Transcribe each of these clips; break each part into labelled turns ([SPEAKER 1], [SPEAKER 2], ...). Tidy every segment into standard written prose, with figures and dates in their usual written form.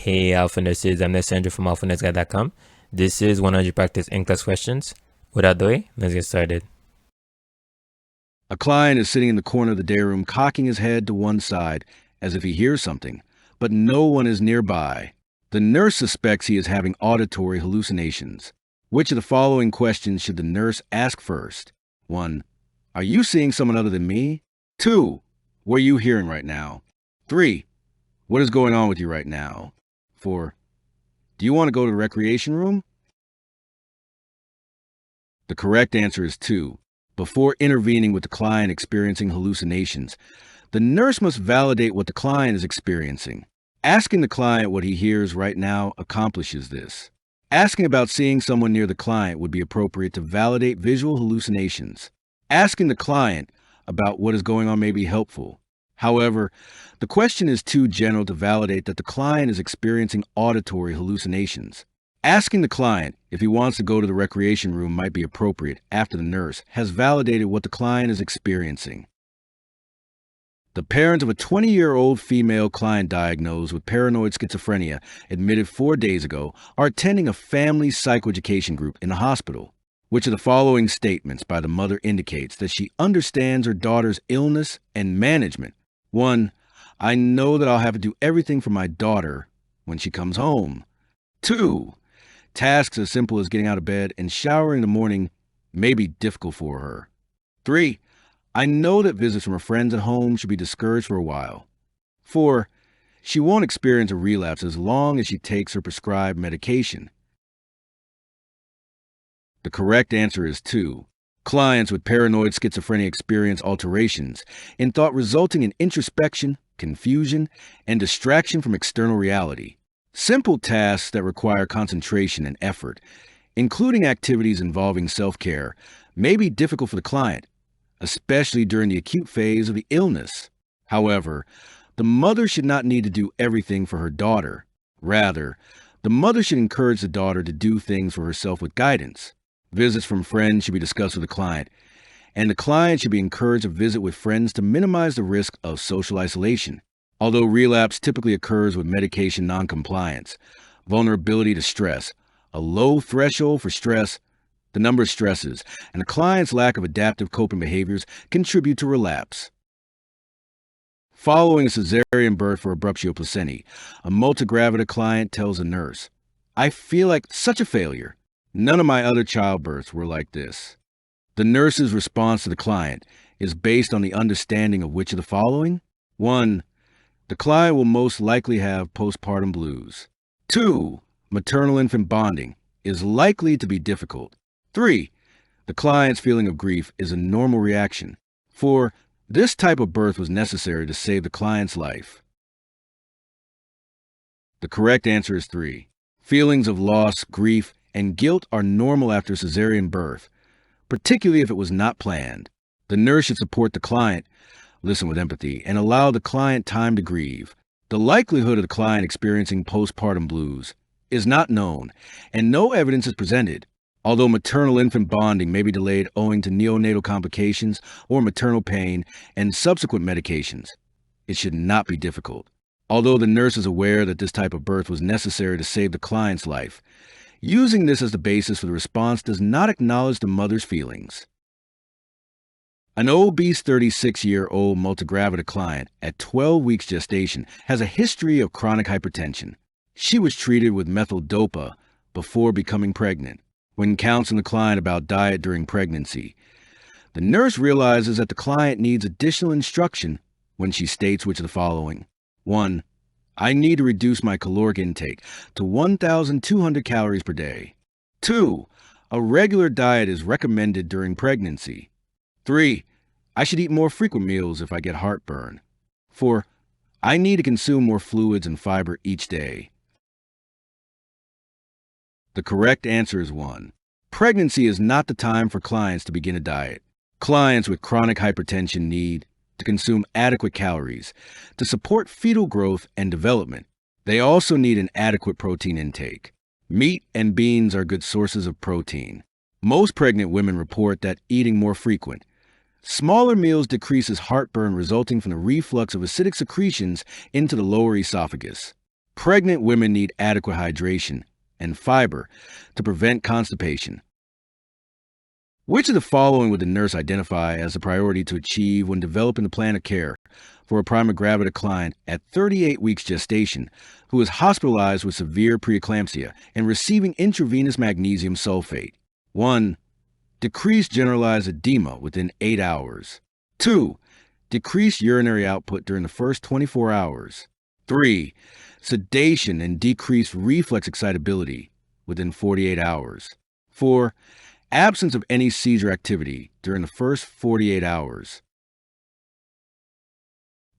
[SPEAKER 1] Hey Alpha Nurses, I'm Licensure from AlphaNursGuide.com. This is 100 Practice NCLEX questions. Without the way, let's get started.
[SPEAKER 2] A client is sitting in the corner of the day room, cocking his head to one side as if he hears something, but no one is nearby. The nurse suspects he is having auditory hallucinations. Which of the following questions should the nurse ask first? 1. Are you seeing someone other than me? 2. What are you hearing right now? 3. What is going on with you right now? 4. Do you want to go to the recreation room? The correct answer is 2. Before intervening with the client experiencing hallucinations, the nurse must validate what the client is experiencing. Asking the client what he hears right now accomplishes this. Asking about seeing someone near the client would be appropriate to validate visual hallucinations. Asking the client about what is going on may be helpful. However, the question is too general to validate that the client is experiencing auditory hallucinations. Asking the client if he wants to go to the recreation room might be appropriate after the nurse has validated what the client is experiencing. The parents of a 20-year-old female client diagnosed with paranoid schizophrenia, admitted 4 days ago, are attending a family psychoeducation group in the hospital. Which of the following statements by the mother indicates that she understands her daughter's illness and management? 1. I know that I'll have to do everything for my daughter when she comes home. 2. Tasks as simple as getting out of bed and showering in the morning may be difficult for her. 3. I know that visits from her friends at home should be discouraged for a while. 4. She won't experience a relapse as long as she takes her prescribed medication. The correct answer is 2. Clients with paranoid schizophrenia experience alterations in thought resulting in introspection, confusion, and distraction from external reality. Simple tasks that require concentration and effort, including activities involving self-care, may be difficult for the client, especially during the acute phase of the illness. However, the mother should not need to do everything for her daughter. Rather, the mother should encourage the daughter to do things for herself with guidance. Visits from friends should be discussed with the client, and the client should be encouraged to visit with friends to minimize the risk of social isolation. Although relapse typically occurs with medication noncompliance, vulnerability to stress, a low threshold for stress, the number of stresses, and the client's lack of adaptive coping behaviors contribute to relapse. Following a cesarean birth for abruptio placentae, a multigravida client tells a nurse, I feel like such a failure. None of my other childbirths were like this. The nurse's response to the client is based on the understanding of which of the following? 1. The client will most likely have postpartum blues. 2. Maternal-infant bonding is likely to be difficult. 3. The client's feeling of grief is a normal reaction. 4. This type of birth was necessary to save the client's life. The correct answer is 3. Feelings of loss, grief, and guilt are normal after cesarean birth, particularly if it was not planned. The nurse should support the client, listen with empathy, and allow the client time to grieve. The likelihood of the client experiencing postpartum blues is not known, and no evidence is presented. Although maternal-infant bonding may be delayed owing to neonatal complications or maternal pain and subsequent medications, it should not be difficult. Although the nurse is aware that this type of birth was necessary to save the client's life, using this as the basis for the response does not acknowledge the mother's feelings. An obese 36-year-old multigravida client at 12 weeks gestation has a history of chronic hypertension. She was treated with methyl-dopa before becoming pregnant. When counseling the client about diet during pregnancy, the nurse realizes that the client needs additional instruction when she states which of the following. 1. I need to reduce my caloric intake to 1,200 calories per day. 2. A regular diet is recommended during pregnancy. 3. I should eat more frequent meals if I get heartburn. 4. I need to consume more fluids and fiber each day. The correct answer is 1. Pregnancy is not the time for clients to begin a diet. Clients with chronic hypertension need to consume adequate calories to support fetal growth and development. They also need an adequate protein intake. Meat and beans are good sources of protein. Most pregnant women report that eating more frequent, smaller meals decreases heartburn resulting from the reflux of acidic secretions into the lower esophagus. Pregnant women need adequate hydration and fiber to prevent constipation. Which of the following would the nurse identify as a priority to achieve when developing the plan of care for a prima gravida client at 38 weeks gestation who is hospitalized with severe preeclampsia and receiving intravenous magnesium sulfate? 1. Decrease generalized edema within 8 hours. 2. Decrease urinary output during the first 24 hours. 3. Sedation and decreased reflex excitability within 48 hours. 4. Absence of any seizure activity during the first 48 hours.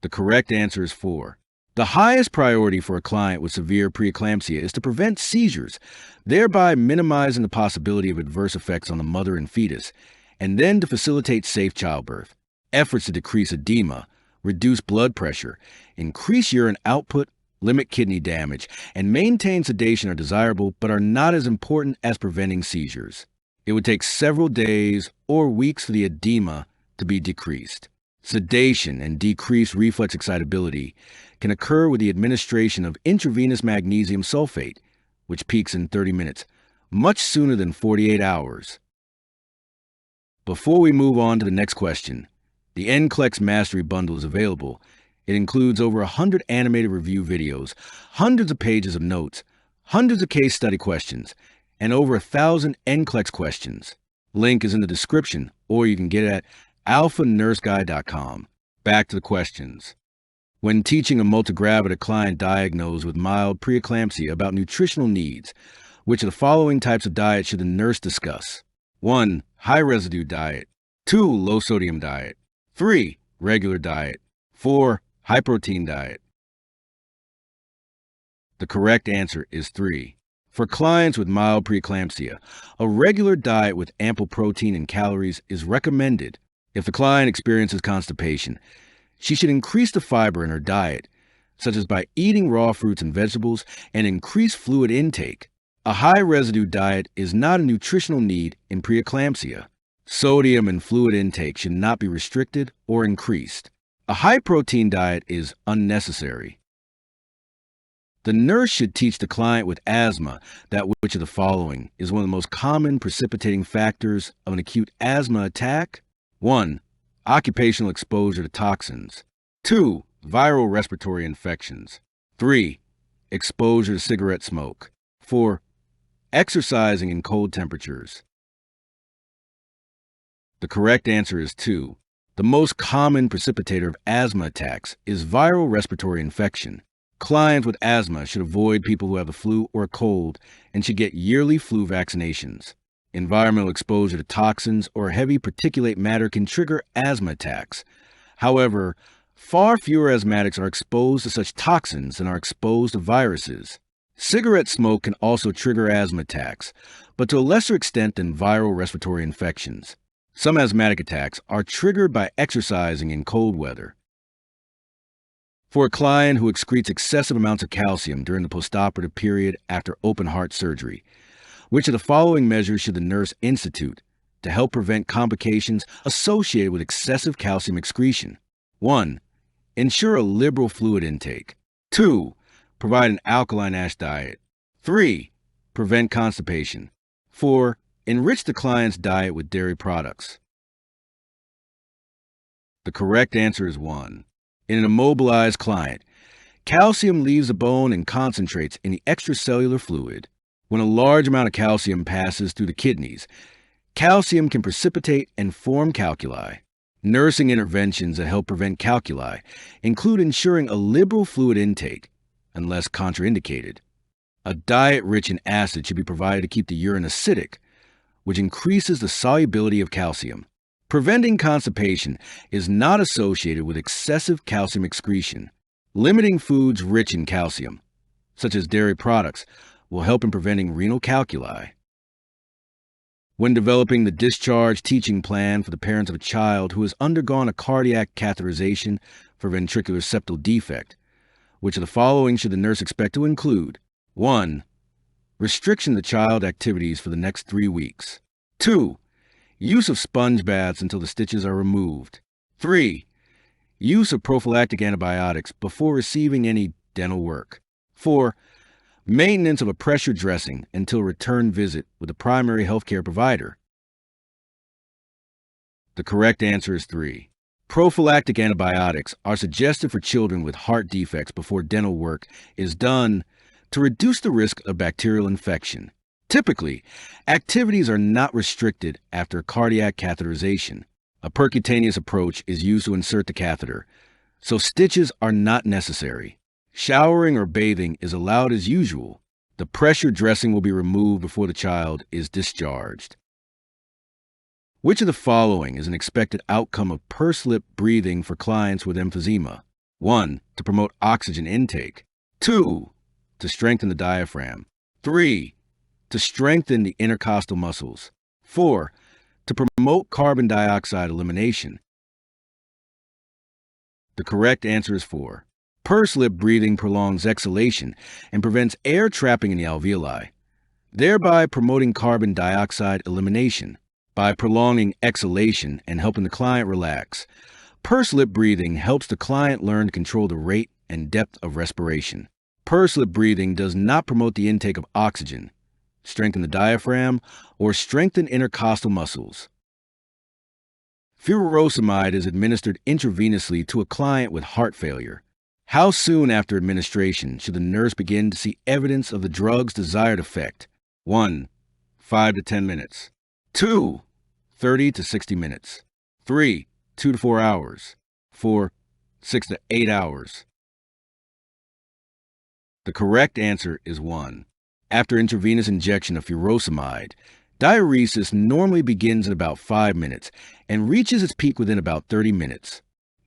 [SPEAKER 2] The correct answer is 4. The highest priority for a client with severe preeclampsia is to prevent seizures, thereby minimizing the possibility of adverse effects on the mother and fetus, and then to facilitate safe childbirth. Efforts to decrease edema, reduce blood pressure, increase urine output, limit kidney damage, and maintain sedation are desirable but are not as important as preventing seizures. It would take several days or weeks for the edema to be decreased. Sedation and decreased reflex excitability can occur with the administration of intravenous magnesium sulfate, which peaks in 30 minutes, much sooner than 48 hours. Before we move on to the next question, the NCLEX Mastery Bundle is available. It includes over 100 animated review videos, hundreds of pages of notes, hundreds of case study questions, and over 1,000 NCLEX questions. Link is in the description, or you can get it at alphanurseguide.com. Back to the questions. When teaching a multigravida client diagnosed with mild preeclampsia about nutritional needs, which of the following types of diet should the nurse discuss? 1. High residue diet. 2. Low sodium diet. 3. Regular diet. 4. High protein diet. The correct answer is 3. For clients with mild preeclampsia, a regular diet with ample protein and calories is recommended. If the client experiences constipation, she should increase the fiber in her diet, such as by eating raw fruits and vegetables, and increase fluid intake. A high residue diet is not a nutritional need in preeclampsia. Sodium and fluid intake should not be restricted or increased. A high protein diet is unnecessary. The nurse should teach the client with asthma that which of the following is one of the most common precipitating factors of an acute asthma attack? 1. Occupational exposure to toxins. 2. Viral respiratory infections. 3. Exposure to cigarette smoke. 4. Exercising in cold temperatures. The correct answer is 2. The most common precipitator of asthma attacks is viral respiratory infection. Clients with asthma should avoid people who have the flu or a cold and should get yearly flu vaccinations. Environmental exposure to toxins or heavy particulate matter can trigger asthma attacks. However, far fewer asthmatics are exposed to such toxins than are exposed to viruses. Cigarette smoke can also trigger asthma attacks, but to a lesser extent than viral respiratory infections. Some asthmatic attacks are triggered by exercising in cold weather. For a client who excretes excessive amounts of calcium during the postoperative period after open heart surgery, which of the following measures should the nurse institute to help prevent complications associated with excessive calcium excretion? 1. Ensure a liberal fluid intake. 2. Provide an alkaline ash diet. 3. Prevent constipation. 4. Enrich the client's diet with dairy products. The correct answer is 1. In an immobilized client, calcium leaves the bone and concentrates in the extracellular fluid. When a large amount of calcium passes through the kidneys, calcium can precipitate and form calculi. Nursing interventions that help prevent calculi include ensuring a liberal fluid intake, unless contraindicated. A diet rich in acid should be provided to keep the urine acidic, which increases the solubility of calcium. Preventing constipation is not associated with excessive calcium excretion. Limiting foods rich in calcium, such as dairy products, will help in preventing renal calculi. When developing the discharge teaching plan for the parents of a child who has undergone a cardiac catheterization for ventricular septal defect, which of the following should the nurse expect to include? 1. Restriction of the child activities for the next 3 weeks. 2. Use of sponge baths until the stitches are removed. 3. Use of prophylactic antibiotics before receiving any dental work. 4. Maintenance of a pressure dressing until return visit with a primary healthcare provider. The correct answer is 3. Prophylactic antibiotics are suggested for children with heart defects before dental work is done to reduce the risk of bacterial infection. Typically, activities are not restricted after cardiac catheterization. A percutaneous approach is used to insert the catheter, so stitches are not necessary. Showering or bathing is allowed as usual. The pressure dressing will be removed before the child is discharged. Which of the following is an expected outcome of pursed lip breathing for clients with emphysema? 1. To promote oxygen intake. 2. To strengthen the diaphragm. 3. To strengthen the intercostal muscles. 4. To promote carbon dioxide elimination. The correct answer is 4. Pursed lip breathing prolongs exhalation and prevents air trapping in the alveoli, thereby promoting carbon dioxide elimination. By prolonging exhalation and helping the client relax, pursed lip breathing helps the client learn to control the rate and depth of respiration. Pursed lip breathing does not promote the intake of oxygen, strengthen the diaphragm, or strengthen intercostal muscles. Furosemide is administered intravenously to a client with heart failure. How soon after administration should the nurse begin to see evidence of the drug's desired effect? 1. 5 to 10 minutes. 2. 30 to 60 minutes. 3. 2 to 4 hours. 4. 6 to 8 hours. The correct answer is 1. After intravenous injection of furosemide, diuresis normally begins in about 5 minutes and reaches its peak within about 30 minutes.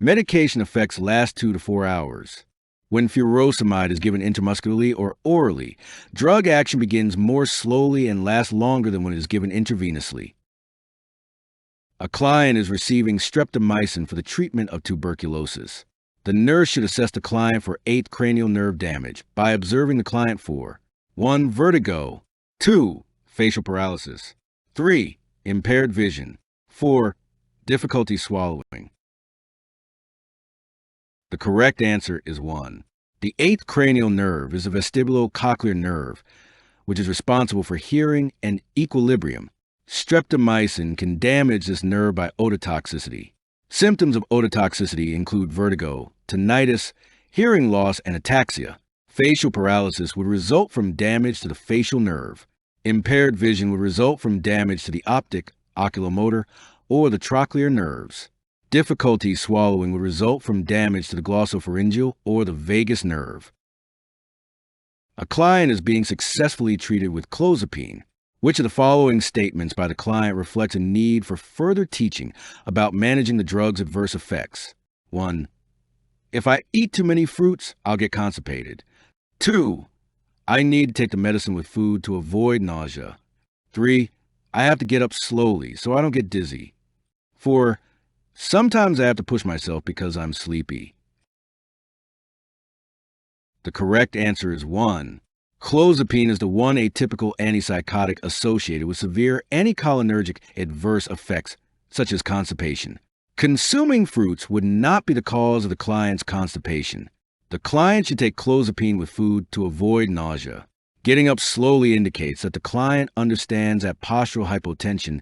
[SPEAKER 2] Medication effects last 2 to 4 hours. When furosemide is given intramuscularly or orally, drug action begins more slowly and lasts longer than when it is given intravenously. A client is receiving streptomycin for the treatment of tuberculosis. The nurse should assess the client for 8th cranial nerve damage by observing the client for 1. Vertigo. 2. Facial paralysis. 3. Impaired vision. 4. Difficulty swallowing. The correct answer is 1. The 8th cranial nerve is a vestibulocochlear nerve, which is responsible for hearing and equilibrium. Streptomycin can damage this nerve by ototoxicity. Symptoms of ototoxicity include vertigo, tinnitus, hearing loss, and ataxia. Facial paralysis would result from damage to the facial nerve. Impaired vision would result from damage to the optic, oculomotor, or the trochlear nerves. Difficulty swallowing would result from damage to the glossopharyngeal or the vagus nerve. A client is being successfully treated with clozapine. Which of the following statements by the client reflects a need for further teaching about managing the drug's adverse effects? 1. If I eat too many fruits, I'll get constipated. 2. I need to take the medicine with food to avoid nausea. 3. I have to get up slowly so I don't get dizzy. 4. Sometimes I have to push myself because I'm sleepy. The correct answer is 1. Clozapine is the one atypical antipsychotic associated with severe anticholinergic adverse effects, such as constipation. Consuming fruits would not be the cause of the client's constipation. The client should take clozapine with food to avoid nausea. Getting up slowly indicates that the client understands that postural hypotension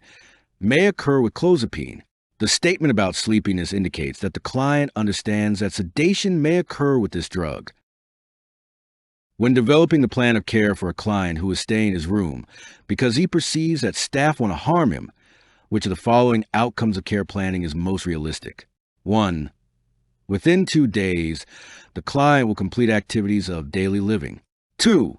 [SPEAKER 2] may occur with clozapine. The statement about sleepiness indicates that the client understands that sedation may occur with this drug. When developing the plan of care for a client who is staying in his room because he perceives that staff want to harm him, which of the following outcomes of care planning is most realistic? 1. Within 2 days, the client will complete activities of daily living. 2.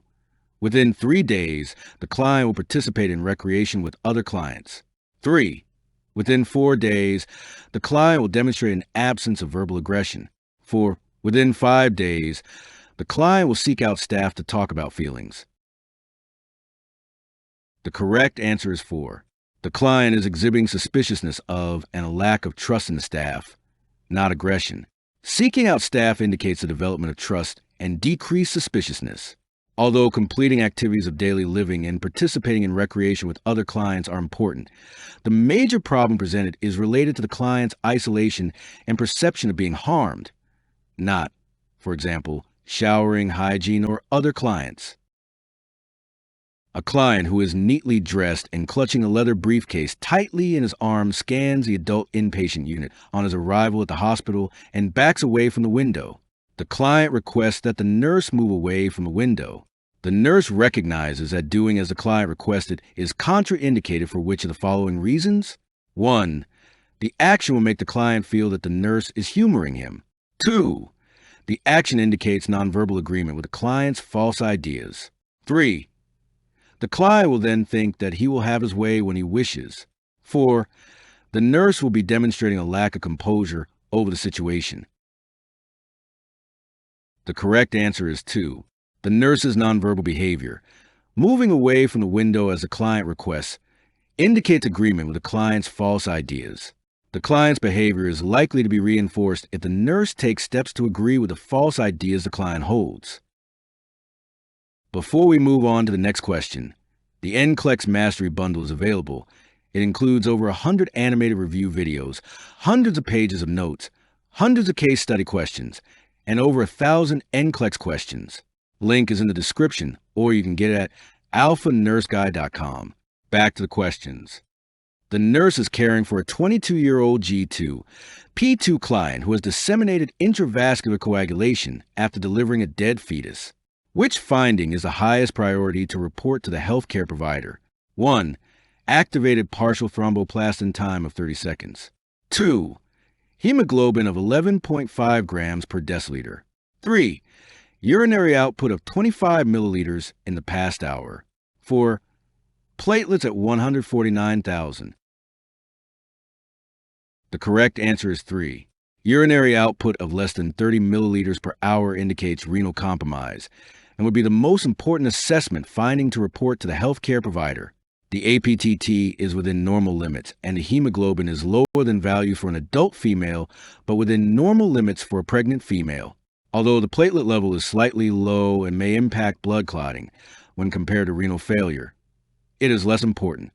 [SPEAKER 2] Within 3 days, the client will participate in recreation with other clients. 3. Within 4 days, the client will demonstrate an absence of verbal aggression. 4. Within 5 days, the client will seek out staff to talk about feelings. The correct answer is 4. The client is exhibiting suspiciousness of and a lack of trust in the staff, not aggression. Seeking out staff indicates the development of trust and decreased suspiciousness. Although completing activities of daily living and participating in recreation with other clients are important, the major problem presented is related to the client's isolation and perception of being harmed, not, for example, showering, hygiene, or other clients. A client who is neatly dressed and clutching a leather briefcase tightly in his arms scans the adult inpatient unit on his arrival at the hospital and backs away from the window. The client requests that the nurse move away from the window. The nurse recognizes that doing as the client requested is contraindicated for which of the following reasons? 1. The action will make the client feel that the nurse is humoring him. 2. The action indicates nonverbal agreement with the client's false ideas. 3. The client will then think that he will have his way when he wishes. 4. The nurse will be demonstrating a lack of composure over the situation. The correct answer is 2. The nurse's nonverbal behavior, moving away from the window as the client requests, indicates agreement with the client's false ideas. The client's behavior is likely to be reinforced if the nurse takes steps to agree with the false ideas the client holds. Before we move on to the next question, the NCLEX Mastery Bundle is available. It includes over 100 animated review videos, hundreds of pages of notes, hundreds of case study questions, and over 1,000 NCLEX questions. Link is in the description, or you can get it at alphanurseguide.com. Back to the questions. The nurse is caring for a 22-year-old G2, P2 client who has disseminated intravascular coagulation after delivering a dead fetus. Which finding is the highest priority to report to the healthcare provider? 1. Activated partial thromboplastin time of 30 seconds. 2. Hemoglobin of 11.5 grams per deciliter. 3. Urinary output of 25 milliliters in the past hour. 4. Platelets at 149,000. The correct answer is 3. Urinary output of less than 30 milliliters per hour indicates renal compromise and would be the most important assessment finding to report to the healthcare provider. The APTT is within normal limits, and the hemoglobin is lower than value for an adult female, but within normal limits for a pregnant female. Although the platelet level is slightly low and may impact blood clotting when compared to renal failure, it is less important.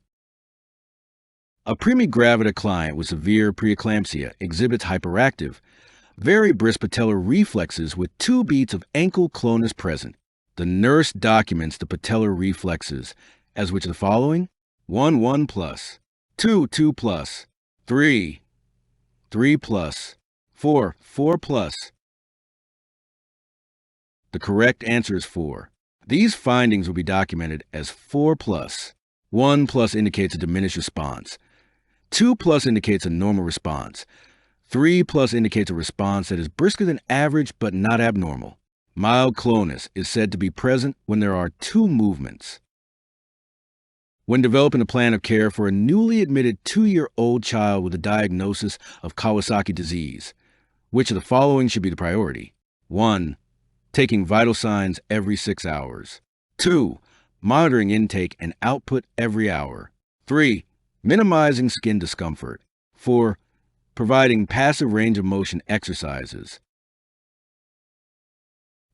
[SPEAKER 2] A preemie gravida client with severe preeclampsia exhibits hyperactive, very brisk patellar reflexes with 2 beats of ankle clonus present. The nurse documents the patellar reflexes as which of the following? 1, 1 plus, 2, 2 plus, 3, 3 plus, 4, 4 plus. The correct answer is 4. These findings will be documented as 4 plus. 1 plus indicates a diminished response. 2 plus indicates a normal response. 3 plus indicates a response that is brisker than average but not abnormal. Mild clonus is said to be present when there are 2 movements. When developing a plan of care for a newly admitted 2-year-old child with a diagnosis of Kawasaki disease, which of the following should be the priority? 1. Taking vital signs every 6 hours. 2. Monitoring intake and output every hour. 3. Minimizing skin discomfort. 4. Providing passive range of motion exercises.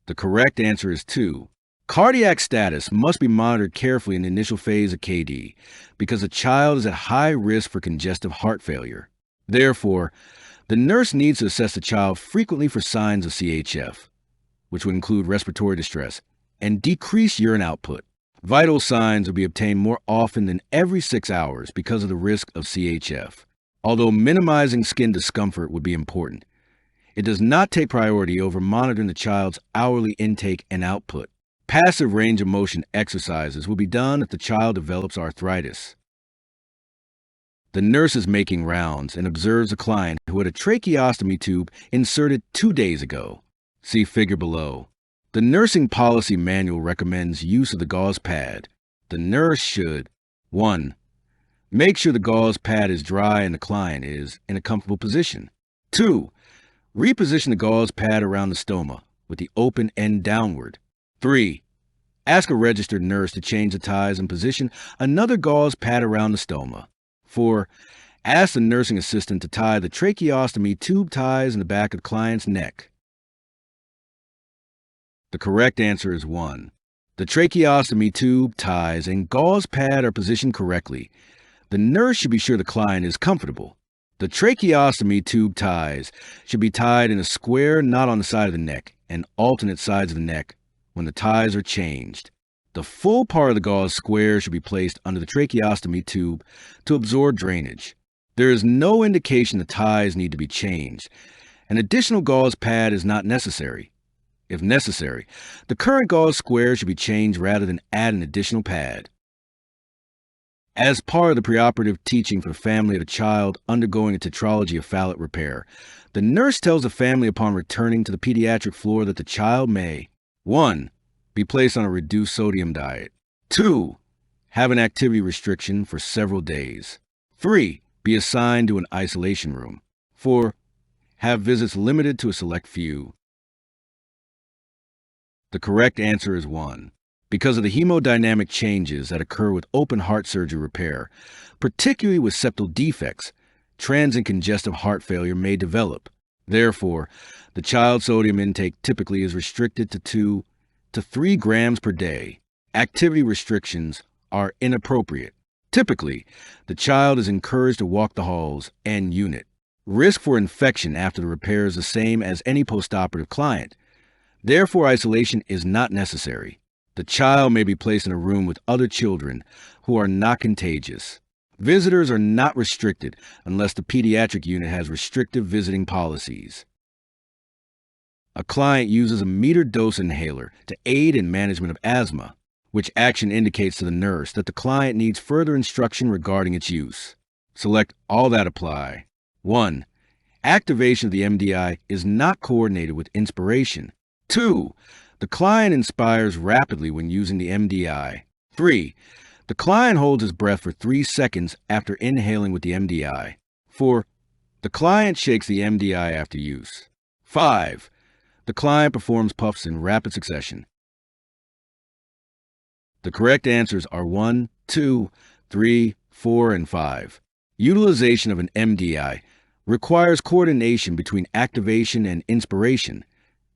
[SPEAKER 2] The correct answer is 2. Cardiac status must be monitored carefully in the initial phase of KD because the child is at high risk for congestive heart failure. Therefore, the nurse needs to assess the child frequently for signs of CHF, which would include respiratory distress, and decrease urine output. Vital signs will be obtained more often than every 6 hours because of the risk of CHF. Although minimizing skin discomfort would be important, it does not take priority over monitoring the child's hourly intake and output. Passive range of motion exercises will be done if the child develops arthritis. The nurse is making rounds and observes a client who had a tracheostomy tube inserted 2 days ago. See figure below. The nursing policy manual recommends use of the gauze pad. The nurse should 1. Make sure the gauze pad is dry and the client is in a comfortable position. 2. Reposition the gauze pad around the stoma with the open end downward. 3. Ask a registered nurse to change the ties and position another gauze pad around the stoma. 4. Ask the nursing assistant to tie the tracheostomy tube ties in the back of the client's neck. The correct answer is 1. The tracheostomy tube ties and gauze pad are positioned correctly. The nurse should be sure the client is comfortable. The tracheostomy tube ties should be tied in a square knot on the side of the neck and alternate sides of the neck when the ties are changed. The full part of the gauze square should be placed under the tracheostomy tube to absorb drainage. There is no indication the ties need to be changed. An additional gauze pad is not necessary. If necessary, the current gauze square should be changed rather than add an additional pad. As part of the preoperative teaching for the family of a child undergoing a tetralogy of phallic repair, the nurse tells the family upon returning to the pediatric floor that the child may 1. Be placed on a reduced sodium diet. 2. Have an activity restriction for several days. 3. Be assigned to an isolation room. 4. Have visits limited to a select few. The correct answer is 1. Because of the hemodynamic changes that occur with open heart surgery repair, particularly with septal defects, transient congestive heart failure may develop. Therefore, the child's sodium intake typically is restricted to 2 to 3 grams per day. Activity restrictions are inappropriate. Typically, the child is encouraged to walk the halls and unit. Risk for infection after the repair is the same as any postoperative client. Therefore, isolation is not necessary. The child may be placed in a room with other children who are not contagious. Visitors are not restricted unless the pediatric unit has restrictive visiting policies. A client uses a metered dose inhaler to aid in management of asthma, which action indicates to the nurse that the client needs further instruction regarding its use. Select all that apply. 1. Activation of the MDI is not coordinated with inspiration. 2. The client inspires rapidly when using the MDI. 3. The client holds his breath for 3 seconds after inhaling with the MDI. 4. The client shakes the MDI after use. 5. The client performs puffs in rapid succession. The correct answers are 1, 2, 3, 4, and 5. Utilization of an MDI requires coordination between activation and inspiration.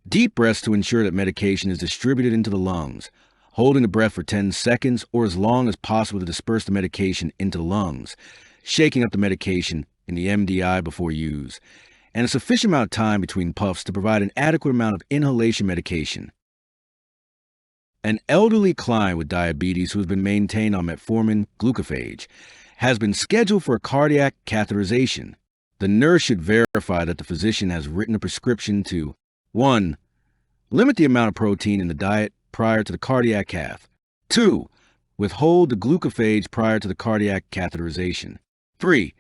[SPEAKER 2] Deep breaths to ensure that medication is distributed into the lungs, holding the breath for 10 seconds or as long as possible to disperse the medication into the lungs, shaking up the medication in the MDI before use, and a sufficient amount of time between puffs to provide an adequate amount of inhalation medication. An elderly client with diabetes who has been maintained on metformin glucophage has been scheduled for a cardiac catheterization. The nurse should verify that the physician has written a prescription to 1. Limit the amount of protein in the diet prior to the cardiac cath. 2. Withhold the glucophage prior to the cardiac catheterization. 3.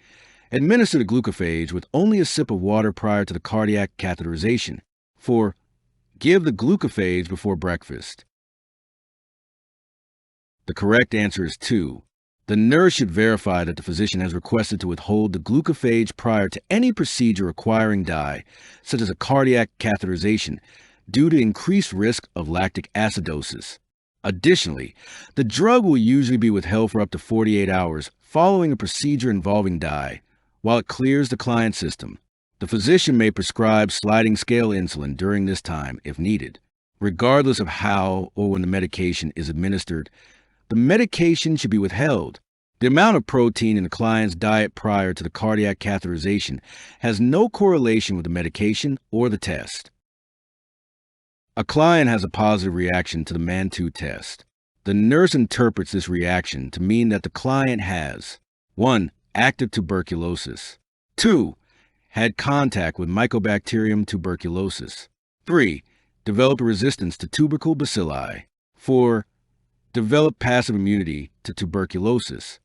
[SPEAKER 2] Administer the glucophage with only a sip of water prior to the cardiac catheterization. 4. Give the glucophage before breakfast. The correct answer is 2. The nurse should verify that the physician has requested to withhold the glucophage prior to any procedure requiring dye, such as a cardiac catheterization, due to increased risk of lactic acidosis. Additionally, the drug will usually be withheld for up to 48 hours following a procedure involving dye, while it clears the client's system. The physician may prescribe sliding scale insulin during this time if needed. Regardless of how or when the medication is administered, the medication should be withheld. The amount of protein in the client's diet prior to the cardiac catheterization has no correlation with the medication or the test. A client has a positive reaction to the MAN2 test. The nurse interprets this reaction to mean that the client has 1. Active tuberculosis. 2. Had contact with Mycobacterium tuberculosis. 3. Developed resistance to tubercle bacilli. 4. Develop passive immunity to tuberculosis.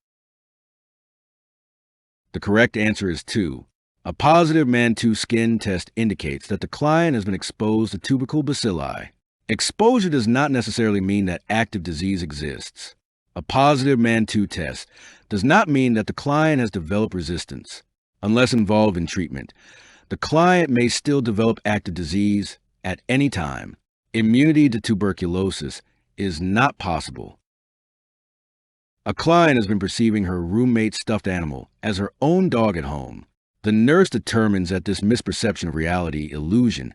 [SPEAKER 2] The correct answer is 2. A positive MAN2 skin test indicates that the client has been exposed to tubercle bacilli. Exposure does not necessarily mean that active disease exists. A positive MAN2 test does not mean that the client has developed resistance. Unless involved in treatment, the client may still develop active disease at any time. Immunity to tuberculosis is not possible. A client has been perceiving her roommate's stuffed animal as her own dog at home. The nurse determines that this misperception of reality illusion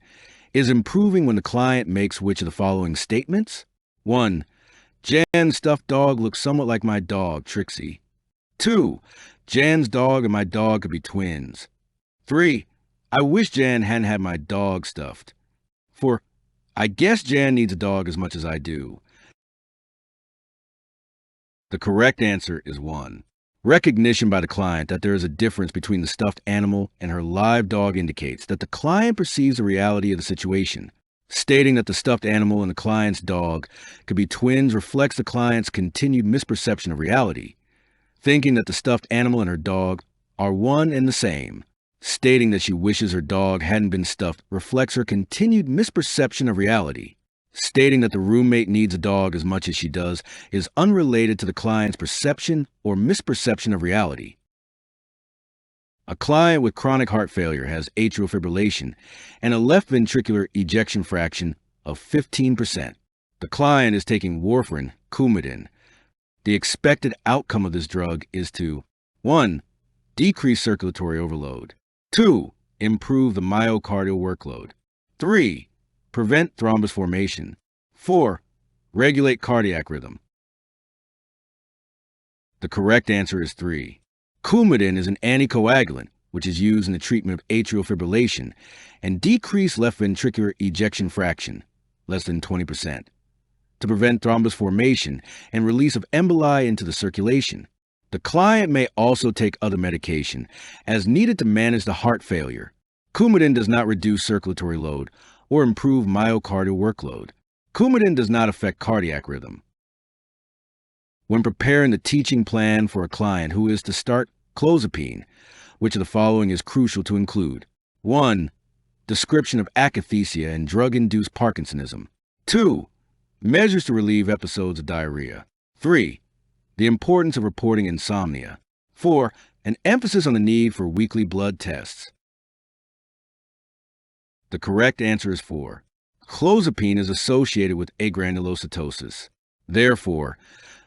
[SPEAKER 2] is improving when the client makes which of the following statements? 1. Jan's stuffed dog looks somewhat like my dog, Trixie. 2. Jan's dog and my dog could be twins. 3. I wish Jan hadn't had my dog stuffed. 4. I guess Jan needs a dog as much as I do. The correct answer is 1. Recognition by the client that there is a difference between the stuffed animal and her live dog indicates that the client perceives the reality of the situation. Stating that the stuffed animal and the client's dog could be twins reflects the client's continued misperception of reality. Thinking that the stuffed animal and her dog are one and the same. Stating that she wishes her dog hadn't been stuffed reflects her continued misperception of reality. Stating that the roommate needs a dog as much as she does is unrelated to the client's perception or misperception of reality. A client with chronic heart failure has atrial fibrillation and a left ventricular ejection fraction of 15%. The client is taking warfarin, Coumadin. The expected outcome of this drug is to 1. Decrease circulatory overload. 2. Improve the myocardial workload. 3. Prevent thrombus formation. 4. Regulate cardiac rhythm. The correct answer is 3. Coumadin is an anticoagulant, which is used in the treatment of atrial fibrillation and decreased left ventricular ejection fraction, less than 20%, to prevent thrombus formation and release of emboli into the circulation. The client may also take other medication as needed to manage the heart failure. Coumadin does not reduce circulatory load or improve myocardial workload. Coumadin does not affect cardiac rhythm. When preparing the teaching plan for a client who is to start clozapine, which of the following is crucial to include? 1. Description of akathisia and drug-induced Parkinsonism. 2. Measures to relieve episodes of diarrhea. 3. The importance of reporting insomnia. 4. An emphasis on the need for weekly blood tests. The correct answer is 4. Clozapine is associated with agranulocytosis. Therefore,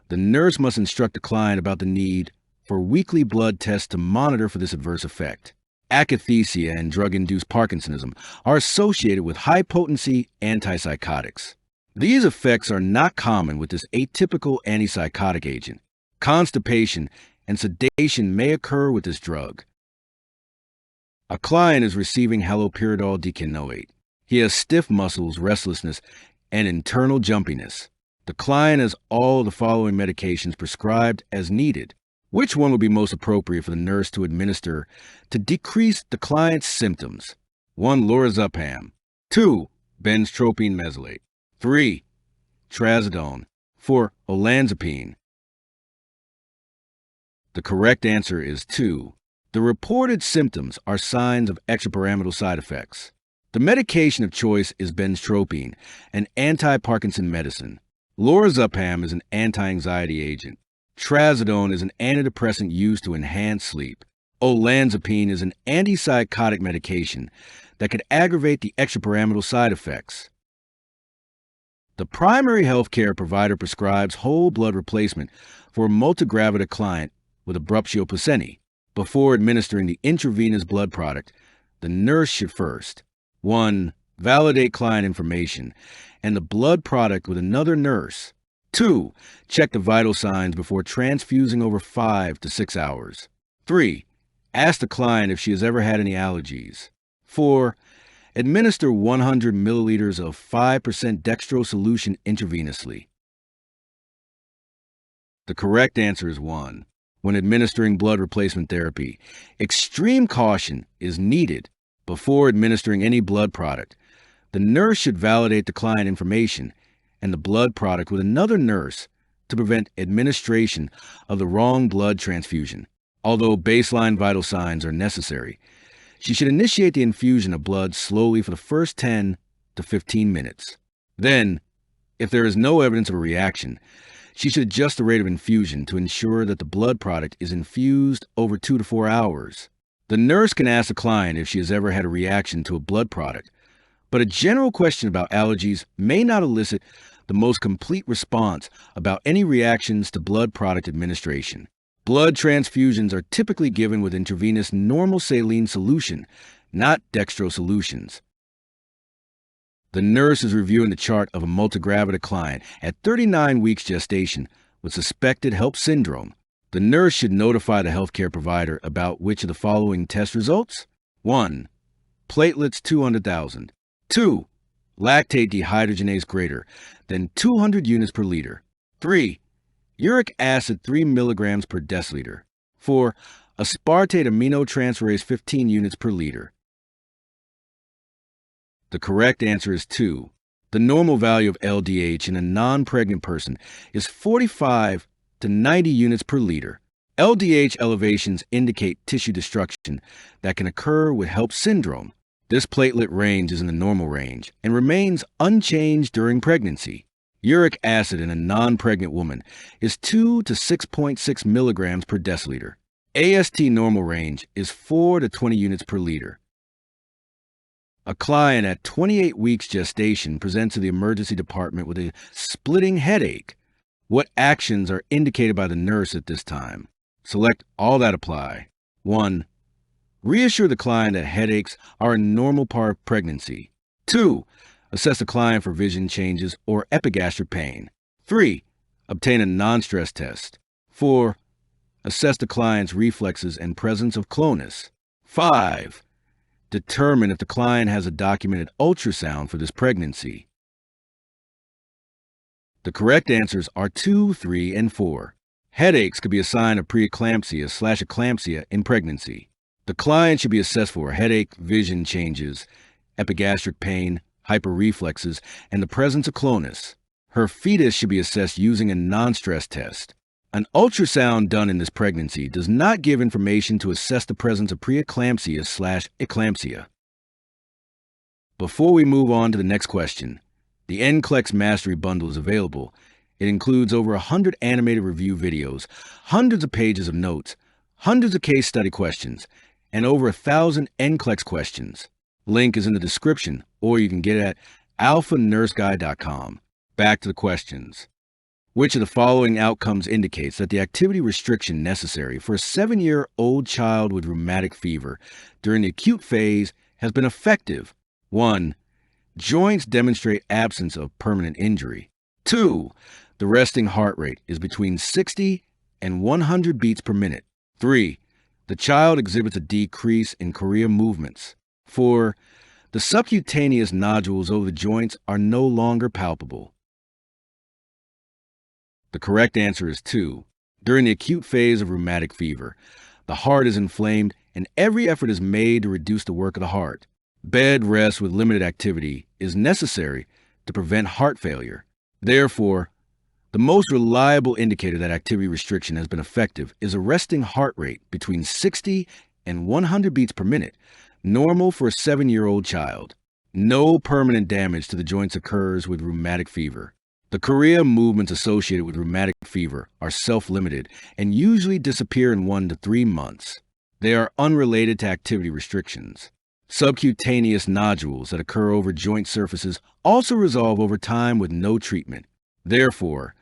[SPEAKER 2] the nurse must instruct the client about the need for weekly blood tests to monitor for this adverse effect. Akathisia and drug-induced Parkinsonism are associated with high-potency antipsychotics. These effects are not common with this atypical antipsychotic agent. Constipation and sedation may occur with this drug. A client is receiving haloperidol decanoate. He has stiff muscles, restlessness, and internal jumpiness. The client has all the following medications prescribed as needed. Which one would be most appropriate for the nurse to administer to decrease the client's symptoms? 1. Lorazepam. 2. Benztropine mesylate. 3. Trazodone. 4. Olanzapine. The correct answer is 2. The reported symptoms are signs of extrapyramidal side effects. The medication of choice is benztropine, an anti-Parkinson medicine. Lorazepam is an anti-anxiety agent. Trazodone is an antidepressant used to enhance sleep. Olanzapine is an antipsychotic medication that could aggravate the extrapyramidal side effects. The primary health care provider prescribes whole blood replacement for a multigravida client with abruptio placenti. Before administering the intravenous blood product, the nurse should first 1. Validate client information and the blood product with another nurse. 2. Check the vital signs before transfusing over 5 to 6 hours. 3. Ask the client if she has ever had any allergies. 4. Administer 100 milliliters of 5% dextrose solution intravenously. The correct answer is 1. When administering blood replacement therapy, extreme caution is needed before administering any blood product. The nurse should validate the client information and the blood product with another nurse to prevent administration of the wrong blood transfusion. Although baseline vital signs are necessary, she should initiate the infusion of blood slowly for the first 10 to 15 minutes. Then, if there is no evidence of a reaction, she should adjust the rate of infusion to ensure that the blood product is infused over 2 to 4 hours. The nurse can ask the client if she has ever had a reaction to a blood product, but a general question about allergies may not elicit the most complete response about any reactions to blood product administration. Blood transfusions are typically given with intravenous normal saline solution, not dextrose solutions. The nurse is reviewing the chart of a multigravida client at 39 weeks gestation with suspected HELP syndrome. The nurse should notify the healthcare provider about which of the following test results? 1. Platelets 200,000. 2. lactate dehydrogenase greater than 200 units per liter. 3. Uric acid 3 milligrams per deciliter. 4. Aspartate aminotransferase 15 units per liter. The correct answer is 2. The normal value of LDH in a non-pregnant person is 45 to 90 units per liter. LDH elevations indicate tissue destruction that can occur with HELLP syndrome. This platelet range is in the normal range and remains unchanged during pregnancy. Uric acid in a non-pregnant woman is 2 to 6.6 milligrams per deciliter. AST normal range is 4 to 20 units per liter. A client at 28 weeks gestation presents to the emergency department with a splitting headache. What actions are indicated by the nurse at this time? Select all that apply. 1. Reassure the client that headaches are a normal part of pregnancy. 2. Assess the client for vision changes or epigastric pain. 3. Obtain a non-stress test. 4. Assess the client's reflexes and presence of clonus. 5. Determine if the client has a documented ultrasound for this pregnancy. The correct answers are 2, 3, and 4. Headaches could be a sign of preeclampsia/eclampsia in pregnancy. The client should be assessed for headache, vision changes, epigastric pain, hyperreflexes, and the presence of clonus. Her fetus should be assessed using a non-stress test. An ultrasound done in this pregnancy does not give information to assess the presence of preeclampsia/eclampsia. Before we move on to the next question, the NCLEX Mastery Bundle is available. It includes over 100 animated review videos, hundreds of pages of notes, hundreds of case study questions, and over 1,000 NCLEX questions. Link is in the description, or you can get it at alphanurseguide.com. Back to the questions. Which of the following outcomes indicates that the activity restriction necessary for a 7-year-old child with rheumatic fever during the acute phase has been effective? 1. Joints demonstrate absence of permanent injury. 2. The resting heart rate is between 60 and 100 beats per minute. 3. The child exhibits a decrease in chorea movements. 4. The subcutaneous nodules over the joints are no longer palpable. The correct answer is 2. During the acute phase of rheumatic fever, the heart is inflamed and every effort is made to reduce the work of the heart. Bed rest with limited activity is necessary to prevent heart failure. Therefore, the most reliable indicator that activity restriction has been effective is a resting heart rate between 60 and 100 beats per minute, normal for a 7-year-old child. No permanent damage to the joints occurs with rheumatic fever. The chorea movements associated with rheumatic fever are self-limited and usually disappear in 1 to 3 months. They are unrelated to activity restrictions. Subcutaneous nodules that occur over joint surfaces also resolve over time with no treatment. Therefore,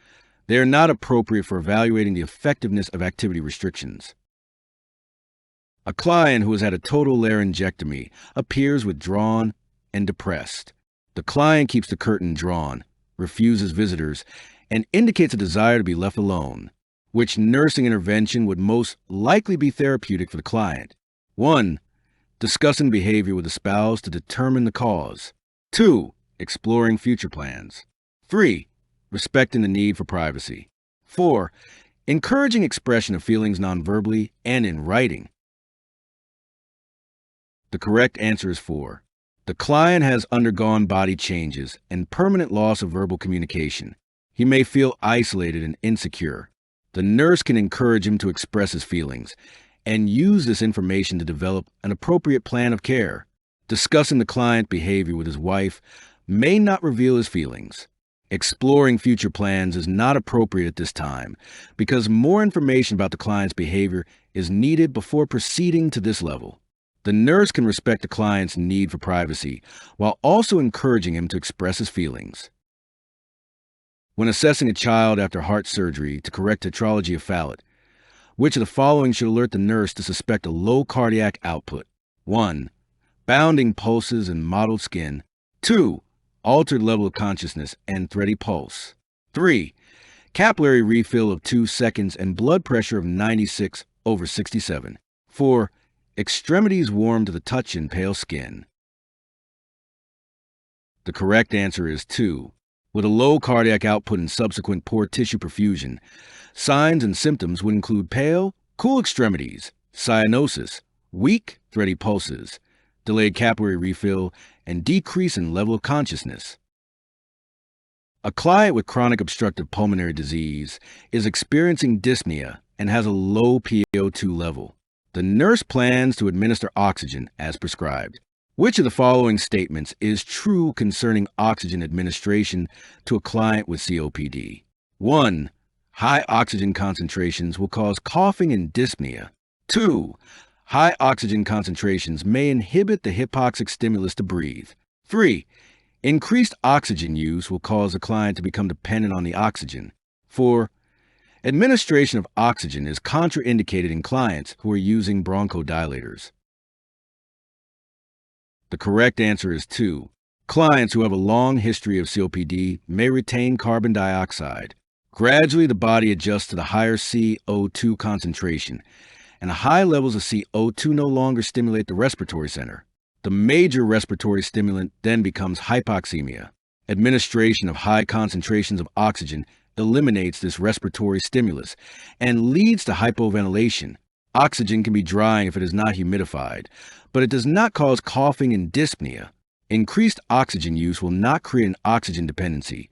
[SPEAKER 2] they are not appropriate for evaluating the effectiveness of activity restrictions. A client who has had a total laryngectomy appears withdrawn and depressed. The client keeps the curtain drawn, refuses visitors, and indicates a desire to be left alone. Which nursing intervention would most likely be therapeutic for the client? 1. Discussing behavior with the spouse to determine the cause. 2. Exploring future plans. 3. Respecting the need for privacy. 4. Encouraging expression of feelings nonverbally and in writing. The correct answer is 4. The client has undergone body changes and permanent loss of verbal communication. He may feel isolated and insecure. The nurse can encourage him to express his feelings and use this information to develop an appropriate plan of care. Discussing the client behavior with his wife may not reveal his feelings. Exploring future plans is not appropriate at this time because more information about the client's behavior is needed before proceeding to this level. The nurse can respect the client's need for privacy while also encouraging him to express his feelings. When assessing a child after heart surgery to correct tetralogy of Fallot, which of the following should alert the nurse to suspect a low cardiac output? 1. Bounding pulses and mottled skin. 2. Altered level of consciousness and thready pulse. 3. Capillary refill of 2 seconds and blood pressure of 96/67. 4. Extremities warm to the touch and pale skin. The correct answer is 2. With a low cardiac output and subsequent poor tissue perfusion, signs and symptoms would include pale, cool extremities, cyanosis, weak, thready pulses, delayed capillary refill, and decrease in level of consciousness. A client with chronic obstructive pulmonary disease is experiencing dyspnea and has a low PaO2 level. The nurse plans to administer oxygen as prescribed. Which of the following statements is true concerning oxygen administration to a client with COPD? 1. High oxygen concentrations will cause coughing and dyspnea. 2. High oxygen concentrations may inhibit the hypoxic stimulus to breathe. 3. Increased oxygen use will cause the client to become dependent on the oxygen. 4. Administration of oxygen is contraindicated in clients who are using bronchodilators. The correct answer is 2. Clients who have a long history of COPD may retain carbon dioxide. Gradually, the body adjusts to the higher CO2 concentration, and the high levels of CO2 no longer stimulate the respiratory center. The major respiratory stimulant then becomes hypoxemia. Administration of high concentrations of oxygen eliminates this respiratory stimulus and leads to hypoventilation. Oxygen can be drying if it is not humidified, but it does not cause coughing and dyspnea. Increased oxygen use will not create an oxygen dependency.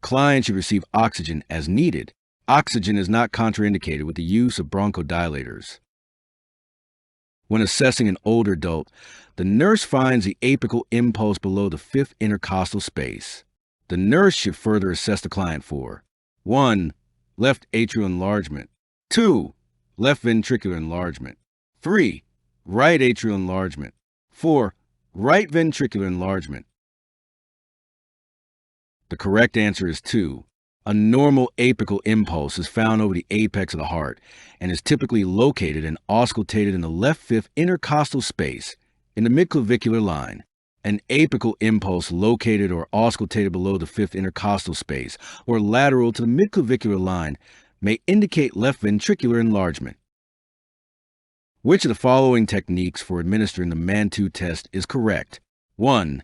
[SPEAKER 2] Clients should receive oxygen as needed. Oxygen is not contraindicated with the use of bronchodilators. When assessing an older adult, the nurse finds the apical impulse below the fifth intercostal space. The nurse should further assess the client for 1. Left atrial enlargement. 2. Left ventricular enlargement. 3. Right atrial enlargement. 4. Right ventricular enlargement. The correct answer is 2. A normal apical impulse is found over the apex of the heart and is typically located and auscultated in the left fifth intercostal space in the midclavicular line. An apical impulse located or auscultated below the fifth intercostal space or lateral to the midclavicular line may indicate left ventricular enlargement. Which of the following techniques for administering the Mantoux test is correct? 1.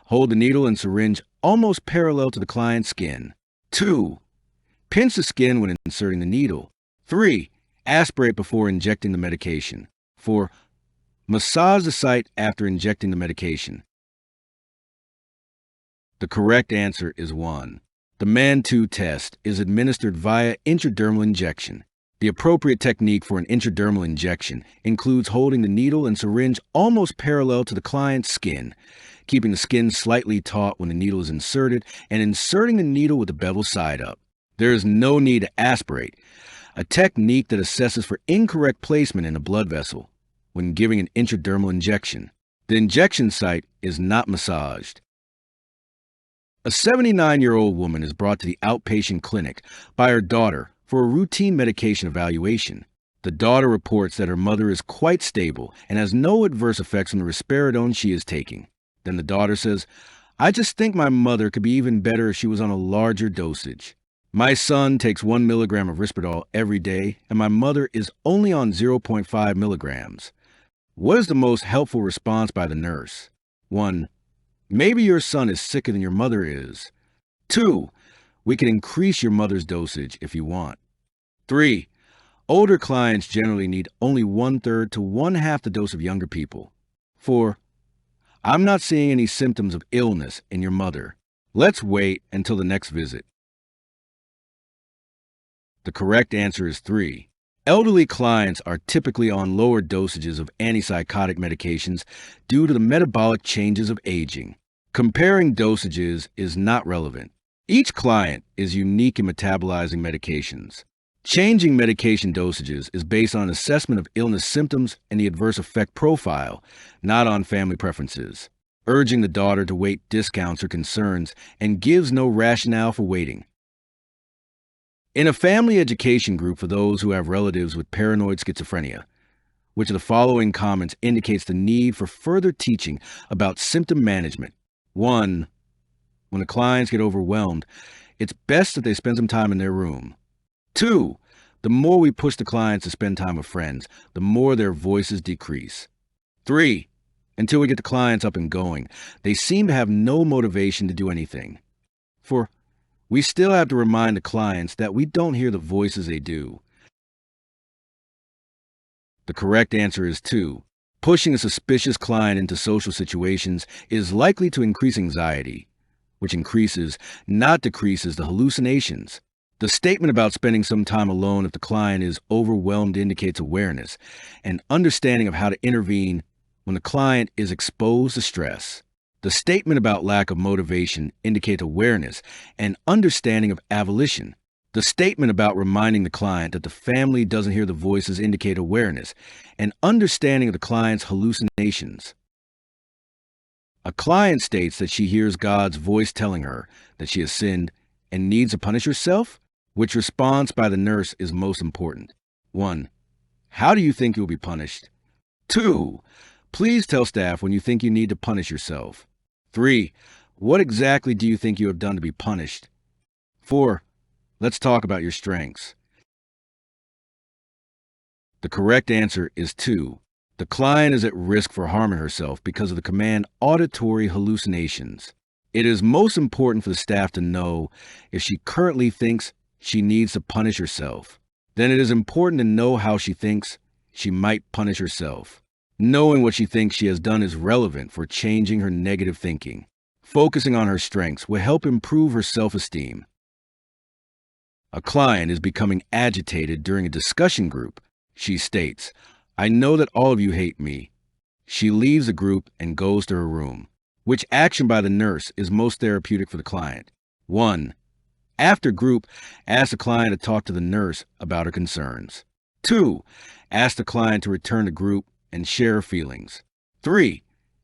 [SPEAKER 2] Hold the needle and syringe almost parallel to the client's skin. 2. Pinch the skin when inserting the needle. 3. Aspirate before injecting the medication. 4. Massage the site after injecting the medication. The correct answer is 1. The Mantoux test is administered via intradermal injection. The appropriate technique for an intradermal injection includes holding the needle and syringe almost parallel to the client's skin, keeping the skin slightly taut when the needle is inserted, and inserting the needle with the bevel side up. There is no need to aspirate, a technique that assesses for incorrect placement in a blood vessel when giving an intradermal injection. The injection site is not massaged. A 79-year-old woman is brought to the outpatient clinic by her daughter for a routine medication evaluation. The daughter reports that her mother is quite stable and has no adverse effects from the risperidone she is taking. Then the daughter says, "I just think my mother could be even better if she was on a larger dosage. My son takes 1 milligram of Risperdal every day, and my mother is only on 0.5 milligrams. What is the most helpful response by the nurse? 1. Maybe your son is sicker than your mother is. 2. We can increase your mother's dosage if you want. 3. Older clients generally need only 1/3 to 1/2 the dose of younger people. 4. I'm not seeing any symptoms of illness in your mother. Let's wait until the next visit." The correct answer is 3. Elderly clients are typically on lower dosages of antipsychotic medications due to the metabolic changes of aging. Comparing dosages is not relevant. Each client is unique in metabolizing medications. Changing medication dosages is based on assessment of illness symptoms and the adverse effect profile, not on family preferences. Urging the daughter to wait discounts her concerns and gives no rationale for waiting. In a family education group for those who have relatives with paranoid schizophrenia, which of the following comments indicates the need for further teaching about symptom management? 1. When the clients get overwhelmed, it's best that they spend some time in their room. 2. The more we push the clients to spend time with friends, the more their voices decrease. 3. Until we get the clients up and going, they seem to have no motivation to do anything. 4. We still have to remind the clients that we don't hear the voices they do. The correct answer is 2. Pushing a suspicious client into social situations is likely to increase anxiety, which increases, not decreases, the hallucinations. The statement about spending some time alone if the client is overwhelmed indicates awareness and understanding of how to intervene when the client is exposed to stress. The statement about lack of motivation indicates awareness and understanding of avolition. The statement about reminding the client that the family doesn't hear the voices indicate awareness and understanding of the client's hallucinations. A client states that she hears God's voice telling her that she has sinned and needs to punish herself. Which response by the nurse is most important? 1. How do you think you'll be punished? 2. Please tell staff when you think you need to punish yourself. 3. What exactly do you think you have done to be punished? 4. Let's talk about your strengths. The correct answer is 2. The client is at risk for harming herself because of the command auditory hallucinations. It is most important for the staff to know if she currently thinks she needs to punish herself. Then it is important to know how she thinks she might punish herself. Knowing what she thinks she has done is relevant for changing her negative thinking. Focusing on her strengths will help improve her self-esteem. A client is becoming agitated during a discussion group. She states, "I know that all of you hate me." She leaves the group and goes to her room. Which action by the nurse is most therapeutic for the client? 1. After group, ask the client to talk to the nurse about her concerns. 2. Ask the client to return to group and share her feelings. 3.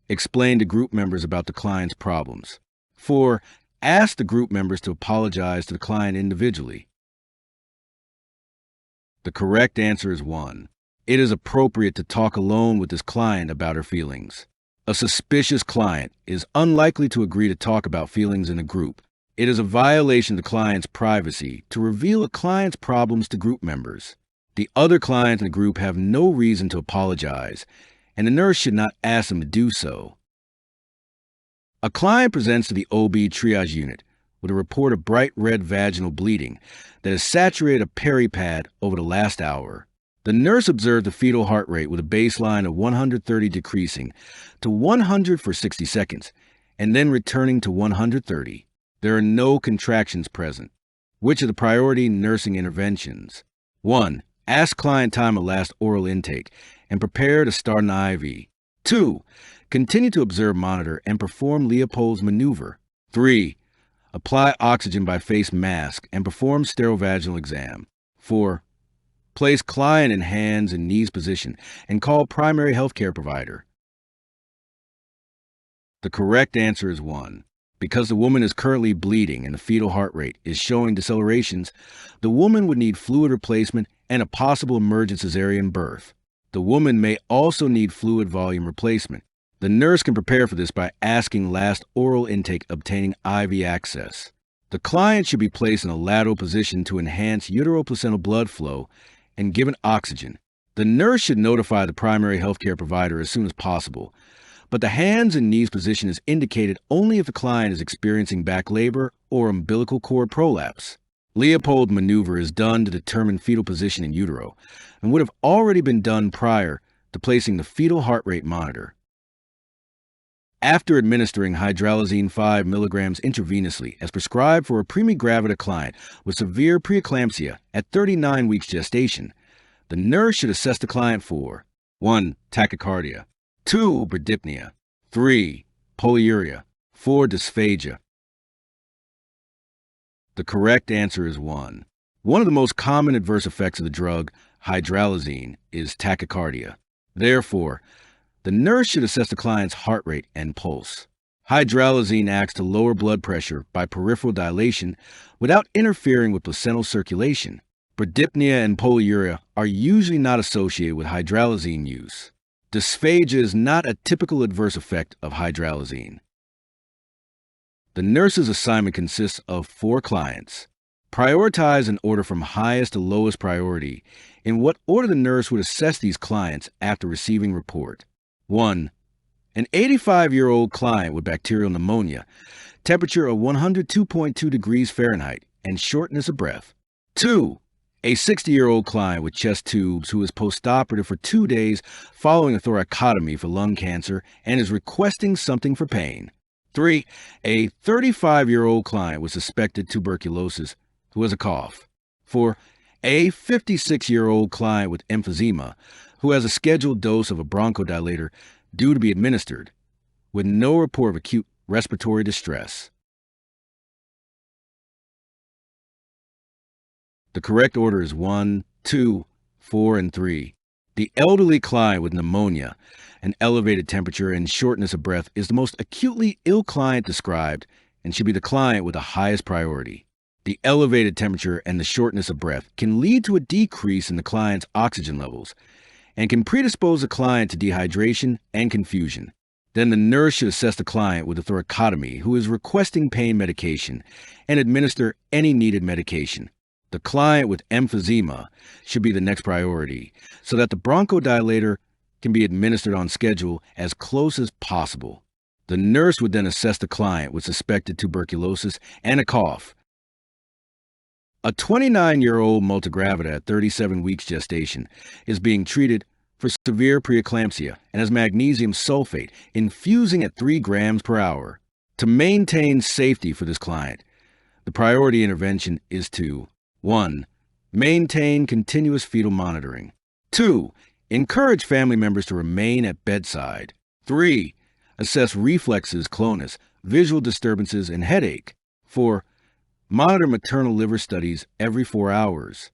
[SPEAKER 2] Explain to group members about the client's problems. 4. Ask the group members to apologize to the client individually. The correct answer is 1. It is appropriate to talk alone with this client about her feelings. A suspicious client is unlikely to agree to talk about feelings in a group. It is a violation of the client's privacy to reveal a client's problems to group members. The other clients in the group have no reason to apologize, and the nurse should not ask them to do so. A client presents to the OB triage unit with a report of bright red vaginal bleeding that has saturated a peri-pad over the last hour. The nurse observed the fetal heart rate with a baseline of 130 decreasing to 100 for 60 seconds, and then returning to 130. There are no contractions present. Which are the priority nursing interventions? 1. Ask client time of last oral intake and prepare to start an IV. 2. Continue to observe, monitor, and perform Leopold's maneuver. 3. Apply oxygen by face mask and perform sterile vaginal exam. 4. Place client in hands and knees position and call primary healthcare provider. The correct answer is 1. Because the woman is currently bleeding and the fetal heart rate is showing decelerations, the woman would need fluid replacement and a possible emergent cesarean birth. The woman may also need fluid volume replacement. The nurse can prepare for this by asking last oral intake, obtaining IV access. The client should be placed in a lateral position to enhance uteroplacental blood flow and given oxygen. The nurse should notify the primary healthcare provider as soon as possible, but the hands and knees position is indicated only if the client is experiencing back labor or umbilical cord prolapse. Leopold maneuver is done to determine fetal position in utero and would have already been done prior to placing the fetal heart rate monitor. After administering hydralazine 5 milligrams intravenously as prescribed for a premigravida client with severe preeclampsia at 39 weeks gestation, the nurse should assess the client for 1. Tachycardia, 2. Bradypnea, 3. Polyuria, 4. Dysphagia. The correct answer is 1. One of the most common adverse effects of the drug hydralazine is tachycardia. Therefore, the nurse should assess the client's heart rate and pulse. Hydralazine acts to lower blood pressure by peripheral dilation without interfering with placental circulation. Bradypnea and polyuria are usually not associated with hydralazine use. Dysphagia is not a typical adverse effect of hydralazine. The nurse's assignment consists of 4 clients. Prioritize in order from highest to lowest priority in what order the nurse would assess these clients after receiving report. 1. An 85-year-old client with bacterial pneumonia, temperature of 102.2 degrees Fahrenheit, and shortness of breath. 2. A 60-year-old client with chest tubes who is postoperative for 2 days following a thoracotomy for lung cancer and is requesting something for pain. 3. A 35-year-old client with suspected tuberculosis who has a cough. 4. A 56-year-old client with emphysema who has a scheduled dose of a bronchodilator due to be administered, with no report of acute respiratory distress. The correct order is 1, 2, 4, and 3. The elderly client with pneumonia, an elevated temperature, and shortness of breath is the most acutely ill client described and should be the client with the highest priority. The elevated temperature and the shortness of breath can lead to a decrease in the client's oxygen levels and can predispose the client to dehydration and confusion. Then the nurse should assess the client with a thoracotomy who is requesting pain medication and administer any needed medication. The client with emphysema should be the next priority so that the bronchodilator can be administered on schedule as close as possible. The nurse would then assess the client with suspected tuberculosis and a cough. A 29-year-old multigravida at 37 weeks gestation is being treated for severe preeclampsia and has magnesium sulfate infusing at 3 grams per hour. To maintain safety for this client, the priority intervention is to 1. Maintain continuous fetal monitoring. 2. Encourage family members to remain at bedside. 3. Assess reflexes, clonus, visual disturbances, and headache. 4. Monitor maternal liver studies every 4 hours.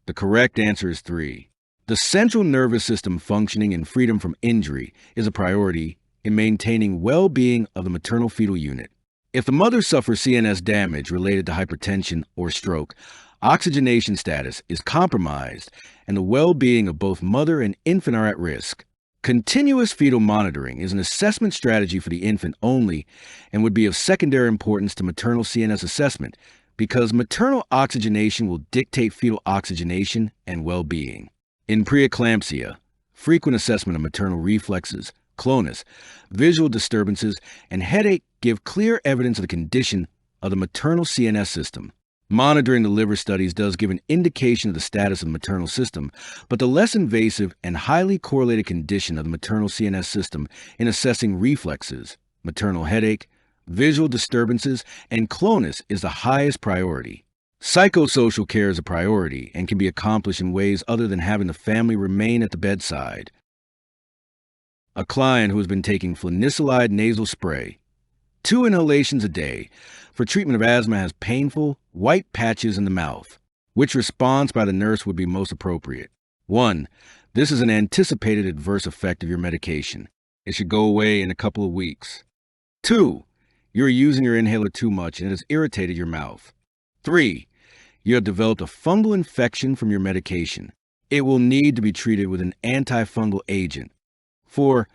[SPEAKER 2] The correct answer is 3. The central nervous system functioning and freedom from injury is a priority in maintaining well-being of the maternal fetal unit. If the mother suffers CNS damage related to hypertension or stroke, oxygenation status is compromised and the well-being of both mother and infant are at risk. Continuous fetal monitoring is an assessment strategy for the infant only and would be of secondary importance to maternal CNS assessment because maternal oxygenation will dictate fetal oxygenation and well-being. In preeclampsia, frequent assessment of maternal reflexes, clonus, visual disturbances, and headache give clear evidence of the condition of the maternal CNS system. Monitoring the liver studies does give an indication of the status of the maternal system, but the less invasive and highly correlated condition of the maternal CNS system in assessing reflexes, maternal headache, visual disturbances, and clonus is the highest priority. Psychosocial care is a priority and can be accomplished in ways other than having the family remain at the bedside. A client who has been taking flunisolide nasal spray, 2 inhalations a day, for treatment of asthma has painful, white patches in the mouth. Which response by the nurse would be most appropriate? 1. This is an anticipated adverse effect of your medication. It should go away in a couple of weeks. 2. You're using your inhaler too much and it has irritated your mouth. 3. You have developed a fungal infection from your medication. It will need to be treated with an antifungal agent. 4.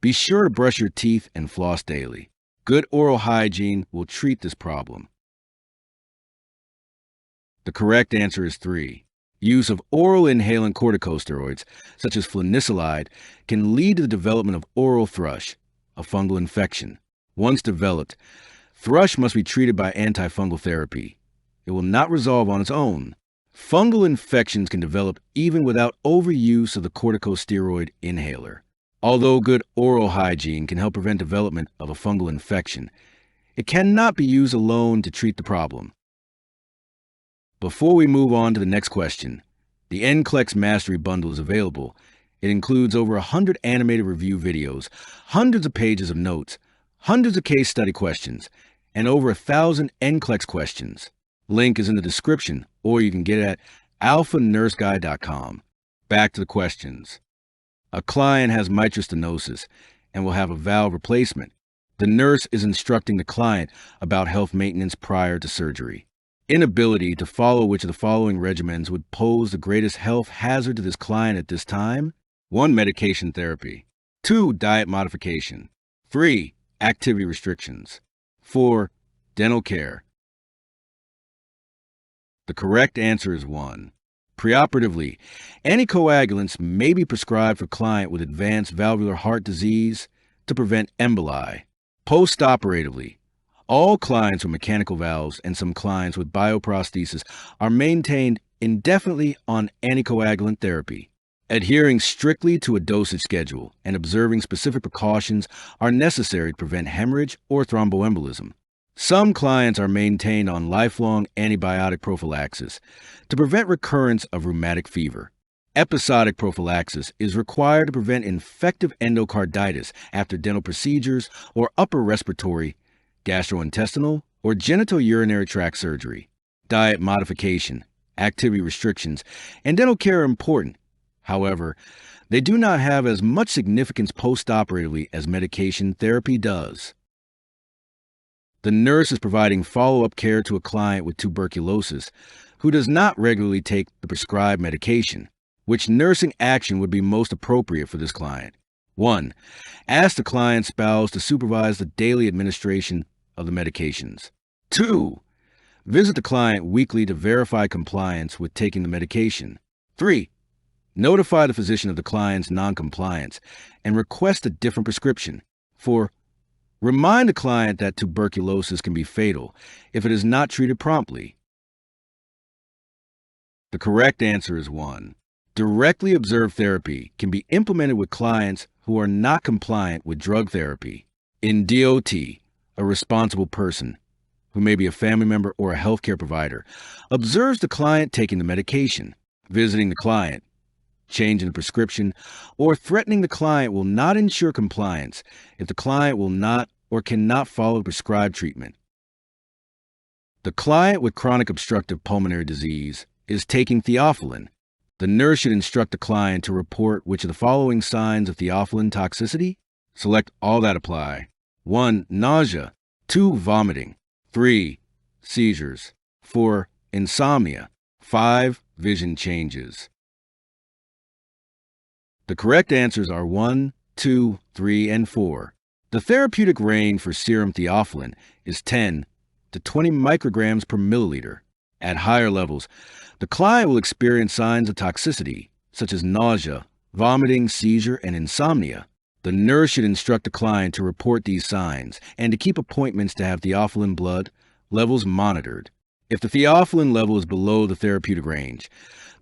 [SPEAKER 2] Be sure to brush your teeth and floss daily. Good oral hygiene will treat this problem. The correct answer is 3. Use of oral inhalant corticosteroids, such as flunisolide, can lead to the development of oral thrush, a fungal infection. Once developed, thrush must be treated by antifungal therapy. It will not resolve on its own. Fungal infections can develop even without overuse of the corticosteroid inhaler. Although good oral hygiene can help prevent development of a fungal infection, it cannot be used alone to treat the problem. Before we move on to the next question, the NCLEX Mastery Bundle is available. It includes over 100 animated review videos, hundreds of pages of notes, hundreds of case study questions, and over 1,000 NCLEX questions. Link is in the description, or you can get it at alphanurseguide.com. Back to the questions. A client has mitral stenosis and will have a valve replacement. The nurse is instructing the client about health maintenance prior to surgery. Inability to follow which of the following regimens would pose the greatest health hazard to this client at this time? 1. Medication therapy. 2. Diet modification. 3. Activity restrictions. 4. Dental care. The correct answer is 1. Preoperatively, anticoagulants may be prescribed for client with advanced valvular heart disease to prevent emboli. Postoperatively, all clients with mechanical valves and some clients with bioprosthesis are maintained indefinitely on anticoagulant therapy. Adhering strictly to a dosage schedule and observing specific precautions are necessary to prevent hemorrhage or thromboembolism. Some clients are maintained on lifelong antibiotic prophylaxis to prevent recurrence of rheumatic fever. Episodic prophylaxis is required to prevent infective endocarditis after dental procedures or upper respiratory, gastrointestinal, or genitourinary tract surgery. Diet modification, activity restrictions, and dental care are important. However, they do not have as much significance postoperatively as medication therapy does. The nurse is providing follow-up care to a client with tuberculosis who does not regularly take the prescribed medication. Which nursing action would be most appropriate for this client? 1. Ask the client's spouse to supervise the daily administration of the medications. 2. Visit the client weekly to verify compliance with taking the medication. 3. Notify the physician of the client's noncompliance and request a different prescription. 4. Remind the client that tuberculosis can be fatal if it is not treated promptly. The correct answer is 1. Directly observed therapy can be implemented with clients who are not compliant with drug therapy. In DOT, a responsible person, who may be a family member or a healthcare provider, observes the client taking the medication. Visiting the client, changing the prescription, or threatening the client will not ensure compliance if the client will not or cannot follow the prescribed treatment. The client with chronic obstructive pulmonary disease is taking theophylline. The nurse should instruct the client to report which of the following signs of theophylline toxicity. Select all that apply. 1. Nausea. 2. Vomiting. 3. Seizures. 4. Insomnia. 5. Vision changes. The correct answers are 1, 2, 3, and 4. The therapeutic range for serum theophylline is 10 to 20 micrograms per milliliter. At higher levels, the client will experience signs of toxicity, such as nausea, vomiting, seizure, and insomnia. The nurse should instruct the client to report these signs and to keep appointments to have theophylline blood levels monitored. If the theophylline level is below the therapeutic range,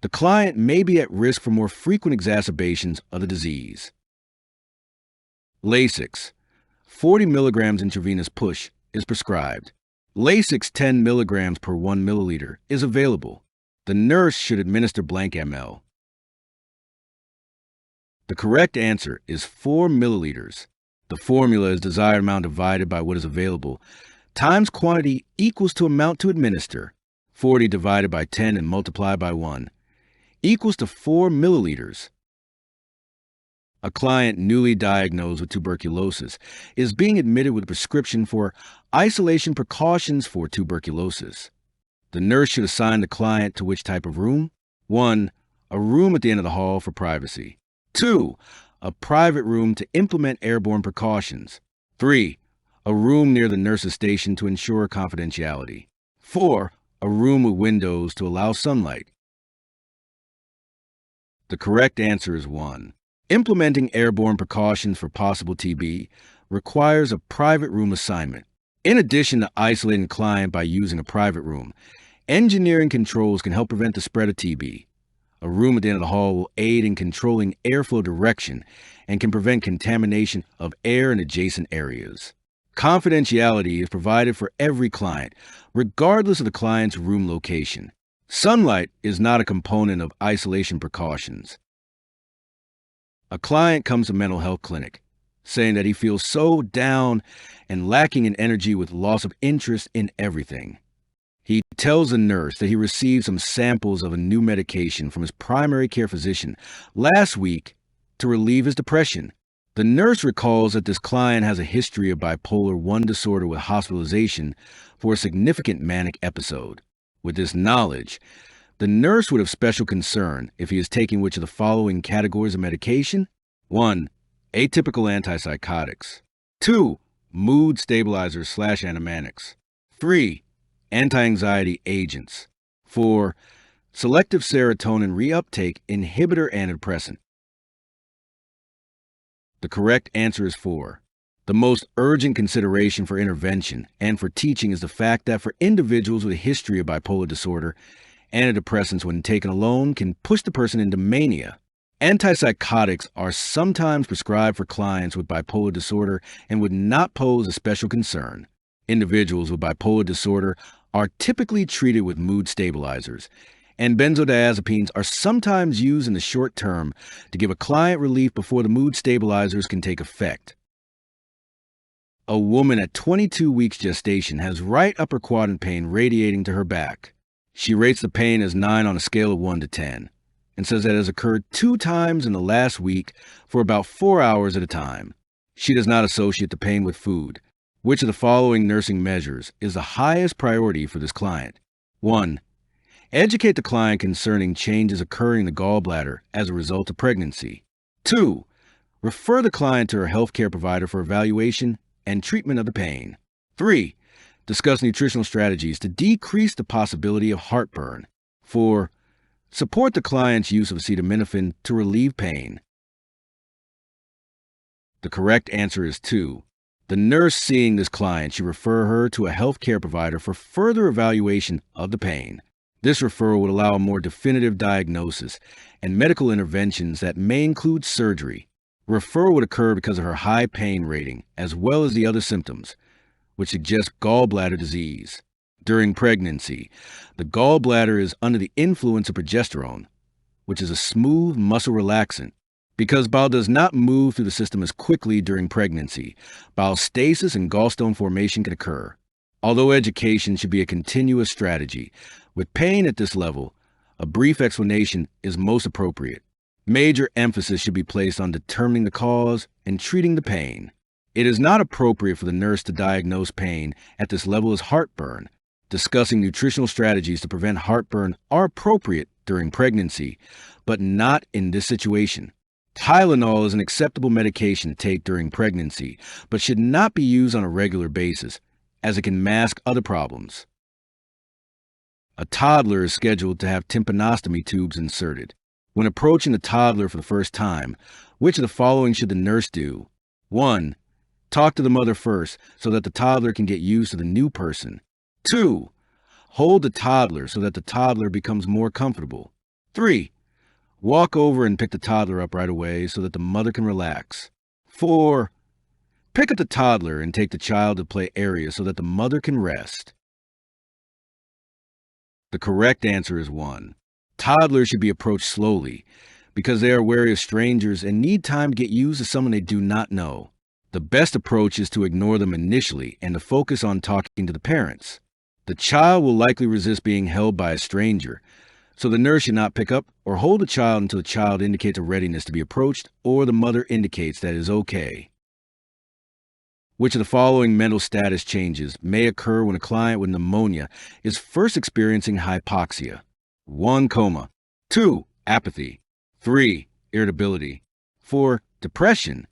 [SPEAKER 2] the client may be at risk for more frequent exacerbations of the disease. Lasix, 40 milligrams intravenous push, is prescribed. Lasix 10 milligrams per 1 milliliter is available. The nurse should administer blank ml. The correct answer is 4 milliliters. The formula is desired amount divided by what is available, times quantity equals to amount to administer. 40 divided by 10 and multiplied by 1 equals to 4 milliliters. A client newly diagnosed with tuberculosis is being admitted with a prescription for isolation precautions for tuberculosis. The nurse should assign the client to which type of room? 1. A room at the end of the hall for privacy. 2. A private room to implement airborne precautions. 3. A room near the nurse's station to ensure confidentiality. 4. A room with windows to allow sunlight. The correct answer is 1. Implementing airborne precautions for possible TB requires a private room assignment. In addition to isolating the client by using a private room, engineering controls can help prevent the spread of TB. A room at the end of the hall will aid in controlling airflow direction and can prevent contamination of air in adjacent areas. Confidentiality is provided for every client, regardless of the client's room location. Sunlight is not a component of isolation precautions. A client comes to mental health clinic saying that he feels so down and lacking in energy with loss of interest in everything. He tells the nurse that he received some samples of a new medication from his primary care physician last week to relieve his depression. The nurse recalls that this client has a history of bipolar 1 disorder with hospitalization for a significant manic episode. With this knowledge, the nurse would have special concern if he is taking which of the following categories of medication? 1. Atypical antipsychotics. 2. Mood stabilizers / animatics. 3. Anti-anxiety agents. 4. selective serotonin reuptake inhibitor antidepressant. The correct answer is 4. The most urgent consideration for intervention and for teaching is the fact that for individuals with a history of bipolar disorder, antidepressants, when taken alone, can push the person into mania. Antipsychotics are sometimes prescribed for clients with bipolar disorder and would not pose a special concern. Individuals with bipolar disorder are typically treated with mood stabilizers, and benzodiazepines are sometimes used in the short term to give a client relief before the mood stabilizers can take effect. A woman at 22 weeks gestation has right upper quadrant pain radiating to her back. She rates the pain as 9 on a scale of 1 to 10 and says that it has occurred 2 times in the last week for about 4 hours at a time. She does not associate the pain with food. Which of the following nursing measures is the highest priority for this client? 1. Educate the client concerning changes occurring in the gallbladder as a result of pregnancy. 2. Refer the client to her healthcare provider for evaluation and treatment of the pain. 3. Discuss nutritional strategies to decrease the possibility of heartburn. 4. Support the client's use of acetaminophen to relieve pain. The correct answer is 2. The nurse seeing this client should refer her to a healthcare provider for further evaluation of the pain. This referral would allow a more definitive diagnosis and medical interventions that may include surgery. Referral would occur because of her high pain rating, as well as the other symptoms, which suggest gallbladder disease. During pregnancy, the gallbladder is under the influence of progesterone, which is a smooth muscle relaxant. Because bile does not move through the system as quickly during pregnancy, bile stasis and gallstone formation can occur. Although education should be a continuous strategy, with pain at this level, a brief explanation is most appropriate. Major emphasis should be placed on determining the cause and treating the pain. It is not appropriate for the nurse to diagnose pain at this level as heartburn. Discussing nutritional strategies to prevent heartburn are appropriate during pregnancy, but not in this situation. Tylenol is an acceptable medication to take during pregnancy, but should not be used on a regular basis, as it can mask other problems. A toddler is scheduled to have tympanostomy tubes inserted. When approaching the toddler for the first time, which of the following should the nurse do? 1. Talk to the mother first so that the toddler can get used to the new person. 2. Hold the toddler so that the toddler becomes more comfortable. 3. Walk over and pick the toddler up right away so that the mother can relax. 4. Pick up the toddler and take the child to play area so that the mother can rest. The correct answer is 1. Toddlers should be approached slowly because they are wary of strangers and need time to get used to someone they do not know. The best approach is to ignore them initially and to focus on talking to the parents. The child will likely resist being held by a stranger, so the nurse should not pick up or hold the child until the child indicates a readiness to be approached or the mother indicates that it is okay. Which of the following mental status changes may occur when a client with pneumonia is first experiencing hypoxia? 1. Coma. 2. Apathy. 3. Irritability. 4. Depression.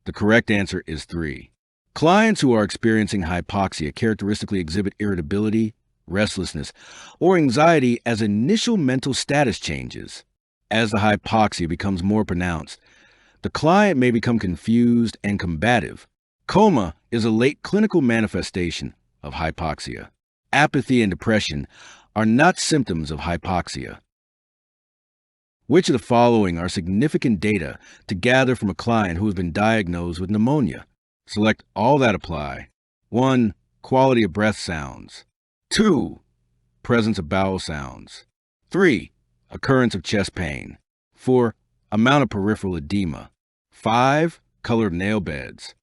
[SPEAKER 2] The correct answer is 3. Clients who are experiencing hypoxia characteristically exhibit irritability, restlessness, or anxiety as initial mental status changes. As the hypoxia becomes more pronounced, the client may become confused and combative. Coma is a late clinical manifestation of hypoxia. Apathy and depression are not symptoms of hypoxia. Which of the following are significant data to gather from a client who has been diagnosed with pneumonia? Select all that apply. 1. Quality of breath sounds. 2. Presence of bowel sounds. 3. Occurrence of chest pain. 4. Amount of peripheral edema. 5. Colored nail beds.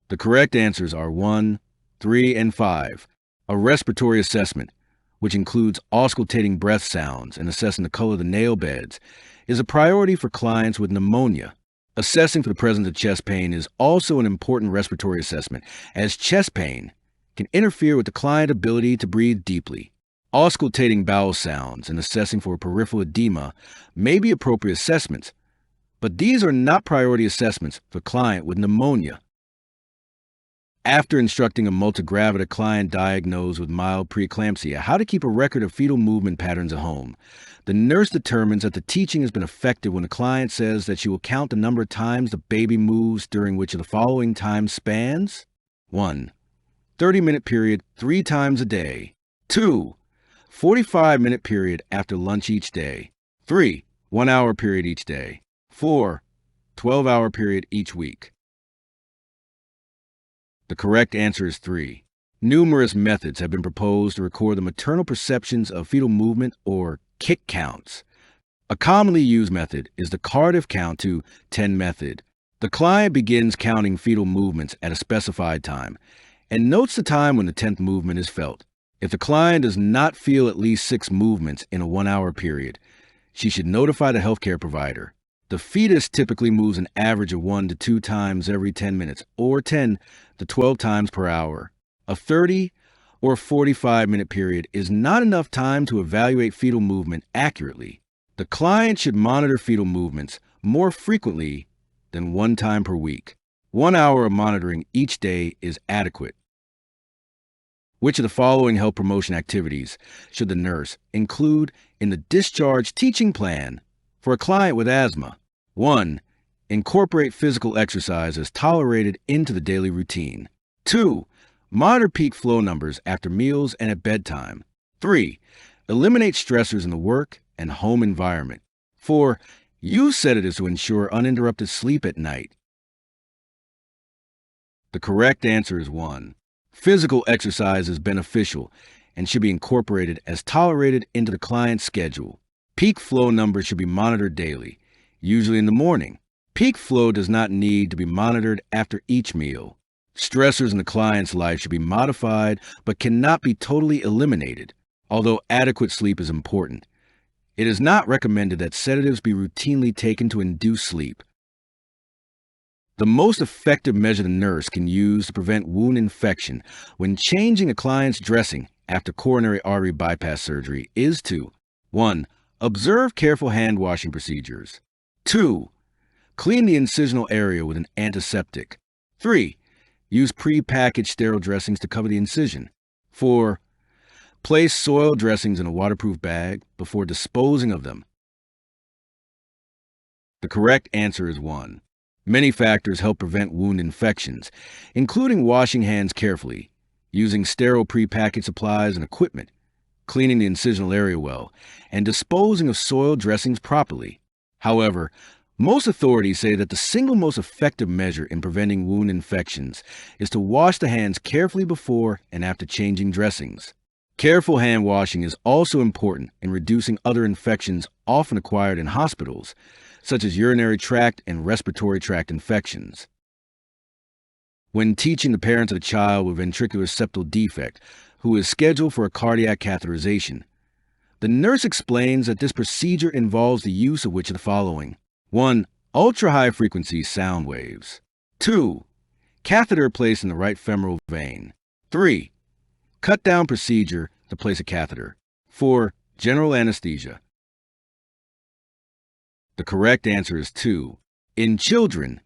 [SPEAKER 2] The correct answers are 1, 3, and 5. A respiratory assessment, which includes auscultating breath sounds and assessing the color of the nail beds, is a priority for clients with pneumonia. Assessing for the presence of chest pain is also an important respiratory assessment, as chest pain can interfere with the client's ability to breathe deeply. Auscultating bowel sounds and assessing for peripheral edema may be appropriate assessments, but these are not priority assessments for client with pneumonia. After instructing a multigravida client diagnosed with mild preeclampsia how to keep a record of fetal movement patterns at home, the nurse determines that the teaching has been effective when the client says that she will count the number of times the baby moves during which of the following time spans. 1. 30-minute period 3 times a day. 2. 45-minute period after lunch each day. 3. 1-hour period each day. 4. 12-hour period each week. The correct answer is 3. Numerous methods have been proposed to record the maternal perceptions of fetal movement, or kick counts. A commonly used method is the Cardiff count to 10 method. The client begins counting fetal movements at a specified time and notes the time when the 10th movement is felt. If the client does not feel at least 6 movements in a 1-hour period, she should notify the healthcare provider. The fetus typically moves an average of 1 to 2 times every 10 minutes, or 10 to 12 times per hour. A 30 or 45-minute period is not enough time to evaluate fetal movement accurately. The client should monitor fetal movements more frequently than 1 time per week. 1 hour of monitoring each day is adequate. Which of the following health promotion activities should the nurse include in the discharge teaching plan for a client with asthma? 1. Incorporate physical exercise as tolerated into the daily routine. 2. Monitor peak flow numbers after meals and at bedtime. 3. Eliminate stressors in the work and home environment. 4. Use sedatives to ensure uninterrupted sleep at night. The correct answer is 1. Physical exercise is beneficial and should be incorporated as tolerated into the client's schedule. Peak flow numbers should be monitored daily, usually in the morning. Peak flow does not need to be monitored after each meal. Stressors in the client's life should be modified but cannot be totally eliminated, although adequate sleep is important. It is not recommended that sedatives be routinely taken to induce sleep. The most effective measure the nurse can use to prevent wound infection when changing a client's dressing after coronary artery bypass surgery is to 1. Observe careful hand washing procedures. 2. Clean the incisional area with an antiseptic. 3. Use pre-packaged sterile dressings to cover the incision. 4. Place soil dressings in a waterproof bag before disposing of them. The correct answer is 1. Many factors help prevent wound infections, including washing hands carefully, using sterile pre-packaged supplies and equipment, cleaning the incisional area well, and disposing of soil dressings properly. However, most authorities say that the single most effective measure in preventing wound infections is to wash the hands carefully before and after changing dressings. Careful hand washing is also important in reducing other infections often acquired in hospitals, such as urinary tract and respiratory tract infections. When teaching the parents of a child with ventricular septal defect who is scheduled for a cardiac catheterization, the nurse explains that this procedure involves the use of which of the following? 1. Ultra-high frequency sound waves. 2. Catheter placed in the right femoral vein. 3. Cut-down procedure to place a catheter. 4. General anesthesia. The correct answer is 2. In children,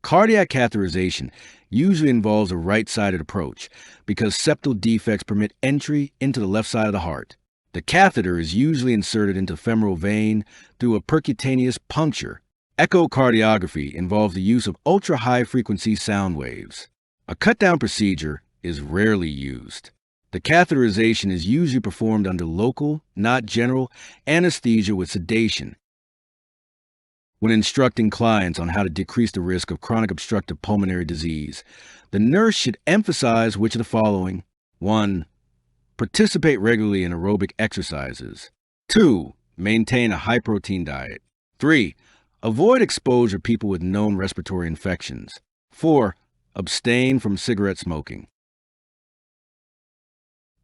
[SPEAKER 2] cardiac catheterization usually involves a right-sided approach because septal defects permit entry into the left side of the heart. The catheter is usually inserted into the femoral vein through a percutaneous puncture. Echocardiography involves the use of ultra-high frequency sound waves. A cut-down procedure is rarely used. The catheterization is usually performed under local, not general, anesthesia with sedation. When instructing clients on how to decrease the risk of chronic obstructive pulmonary disease, the nurse should emphasize which of the following? 1. Participate regularly in aerobic exercises. 2. Maintain a high-protein diet. 3. Avoid exposure to people with known respiratory infections. 4. Abstain from cigarette smoking.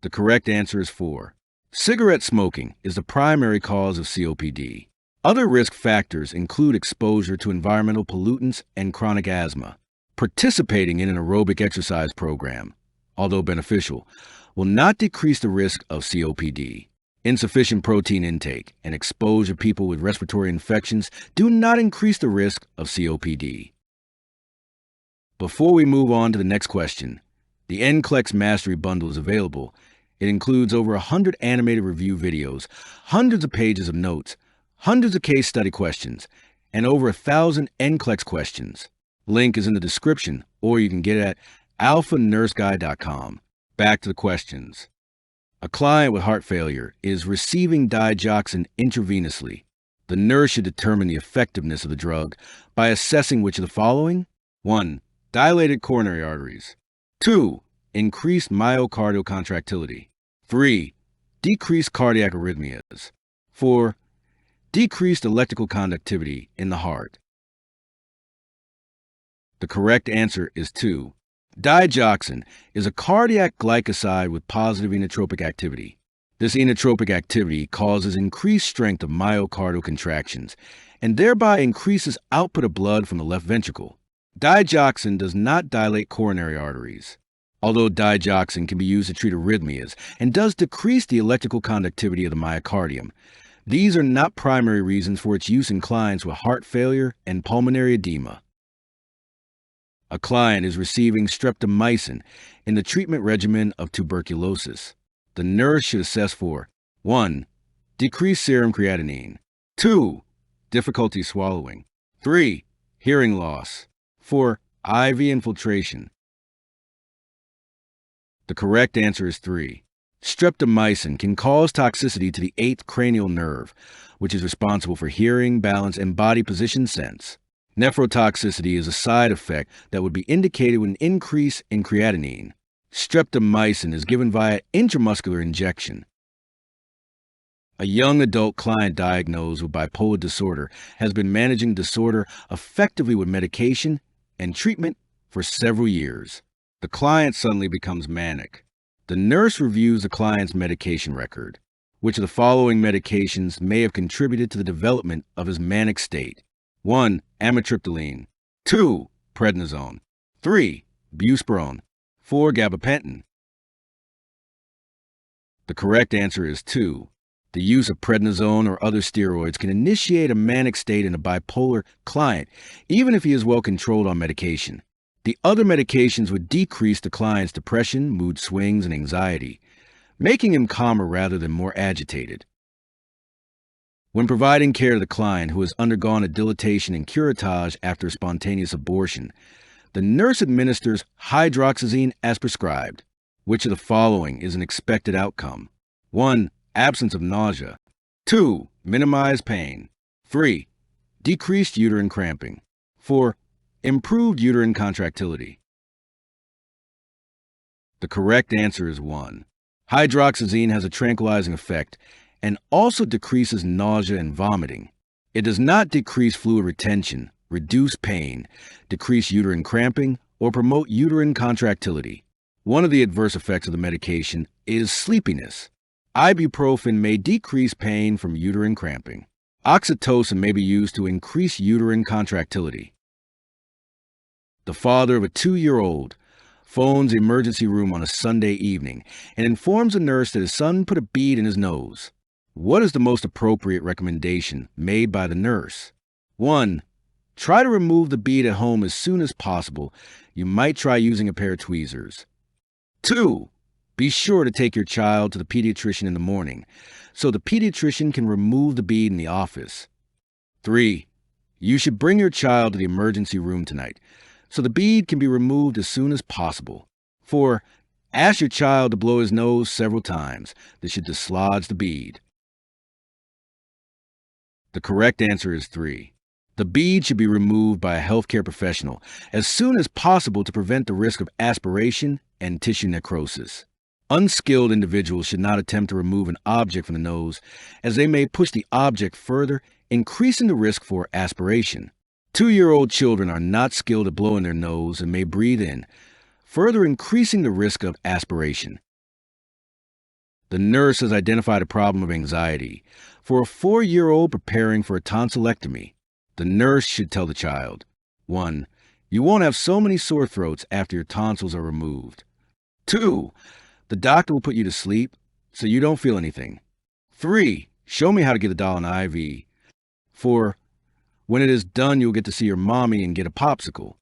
[SPEAKER 2] The correct answer is 4. Cigarette smoking is the primary cause of COPD. Other risk factors include exposure to environmental pollutants and chronic asthma. Participating in an aerobic exercise program, although beneficial, will not decrease the risk of COPD. Insufficient protein intake and exposure to people with respiratory infections do not increase the risk of COPD. Before we move on to the next question, The NCLEX Mastery Bundle is available. It includes over 100 animated review videos, hundreds of pages of notes, hundreds of case study questions, and over 1,000 NCLEX questions. Link is in the description, or you can get it at alphanurseguy.com. Back to the questions. A client with heart failure is receiving digoxin intravenously. The nurse should determine the effectiveness of the drug by assessing which of the following: 1. Dilated coronary arteries. 2. Increased myocardial contractility. 3. Decreased cardiac arrhythmias. 4. Decreased electrical conductivity in the heart. The correct answer is 2. Digoxin is a cardiac glycoside with positive inotropic activity. This inotropic activity causes increased strength of myocardial contractions and thereby increases output of blood from the left ventricle. Digoxin does not dilate coronary arteries. Although digoxin can be used to treat arrhythmias and does decrease the electrical conductivity of the myocardium, these are not primary reasons for its use in clients with heart failure and pulmonary edema. A client is receiving streptomycin in the treatment regimen of tuberculosis. The nurse should assess for: 1. Decreased serum creatinine. 2. Difficulty swallowing. 3. Hearing loss. 4. IV infiltration. The correct answer is 3. Streptomycin can cause toxicity to the 8th cranial nerve, which is responsible for hearing, balance, and body position sense. Nephrotoxicity is a side effect that would be indicated with an increase in creatinine. Streptomycin is given via intramuscular injection. A young adult client diagnosed with bipolar disorder has been managing disorder effectively with medication and treatment for several years. The client suddenly becomes manic. The nurse reviews the client's medication record. Which of the following medications may have contributed to the development of his manic state? 1. Amitriptyline. 2. Prednisone. 3. Buspirone. 4. Gabapentin. The correct answer is 2. The use of prednisone or other steroids can initiate a manic state in a bipolar client, even if he is well controlled on medication. The other medications would decrease the client's depression, mood swings, and anxiety, making him calmer rather than more agitated. When providing care to the client who has undergone a dilatation and curettage after a spontaneous abortion, the nurse administers hydroxyzine as prescribed. Which of the following is an expected outcome? 1. Absence of nausea. 2. Minimized pain. 3. Decreased uterine cramping. 4. Improved uterine contractility. The correct answer is 1. Hydroxyzine has a tranquilizing effect and also decreases nausea and vomiting. It does not decrease fluid retention, reduce pain, decrease uterine cramping, or promote uterine contractility. One of the adverse effects of the medication is sleepiness. Ibuprofen may decrease pain from uterine cramping. Oxytocin may be used to increase uterine contractility. The father of a 2-year-old phones the emergency room on a Sunday evening and informs a nurse that his son put a bead in his nose. What is the most appropriate recommendation made by the nurse? 1. Try to remove the bead at home as soon as possible. You might try using a pair of tweezers. 2. Be sure to take your child to the pediatrician in the morning so the pediatrician can remove the bead in the office. 3. You should bring your child to the emergency room tonight so the bead can be removed as soon as possible. 4. Ask your child to blow his nose several times. This should dislodge the bead. The correct answer is 3. The bead should be removed by a healthcare professional as soon as possible to prevent the risk of aspiration and tissue necrosis. Unskilled individuals should not attempt to remove an object from the nose, as they may push the object further, increasing the risk for aspiration. 2-year-old children are not skilled at blowing their nose and may breathe in, further increasing the risk of aspiration. The nurse has identified a problem of anxiety for a 4-year-old preparing for a tonsillectomy. The nurse should tell the child: 1. You won't have so many sore throats after your tonsils are removed. 2. The doctor will put you to sleep so you don't feel anything. 3. Show me how to get a doll an IV. 4. When it is done, you'll get to see your mommy and get a popsicle.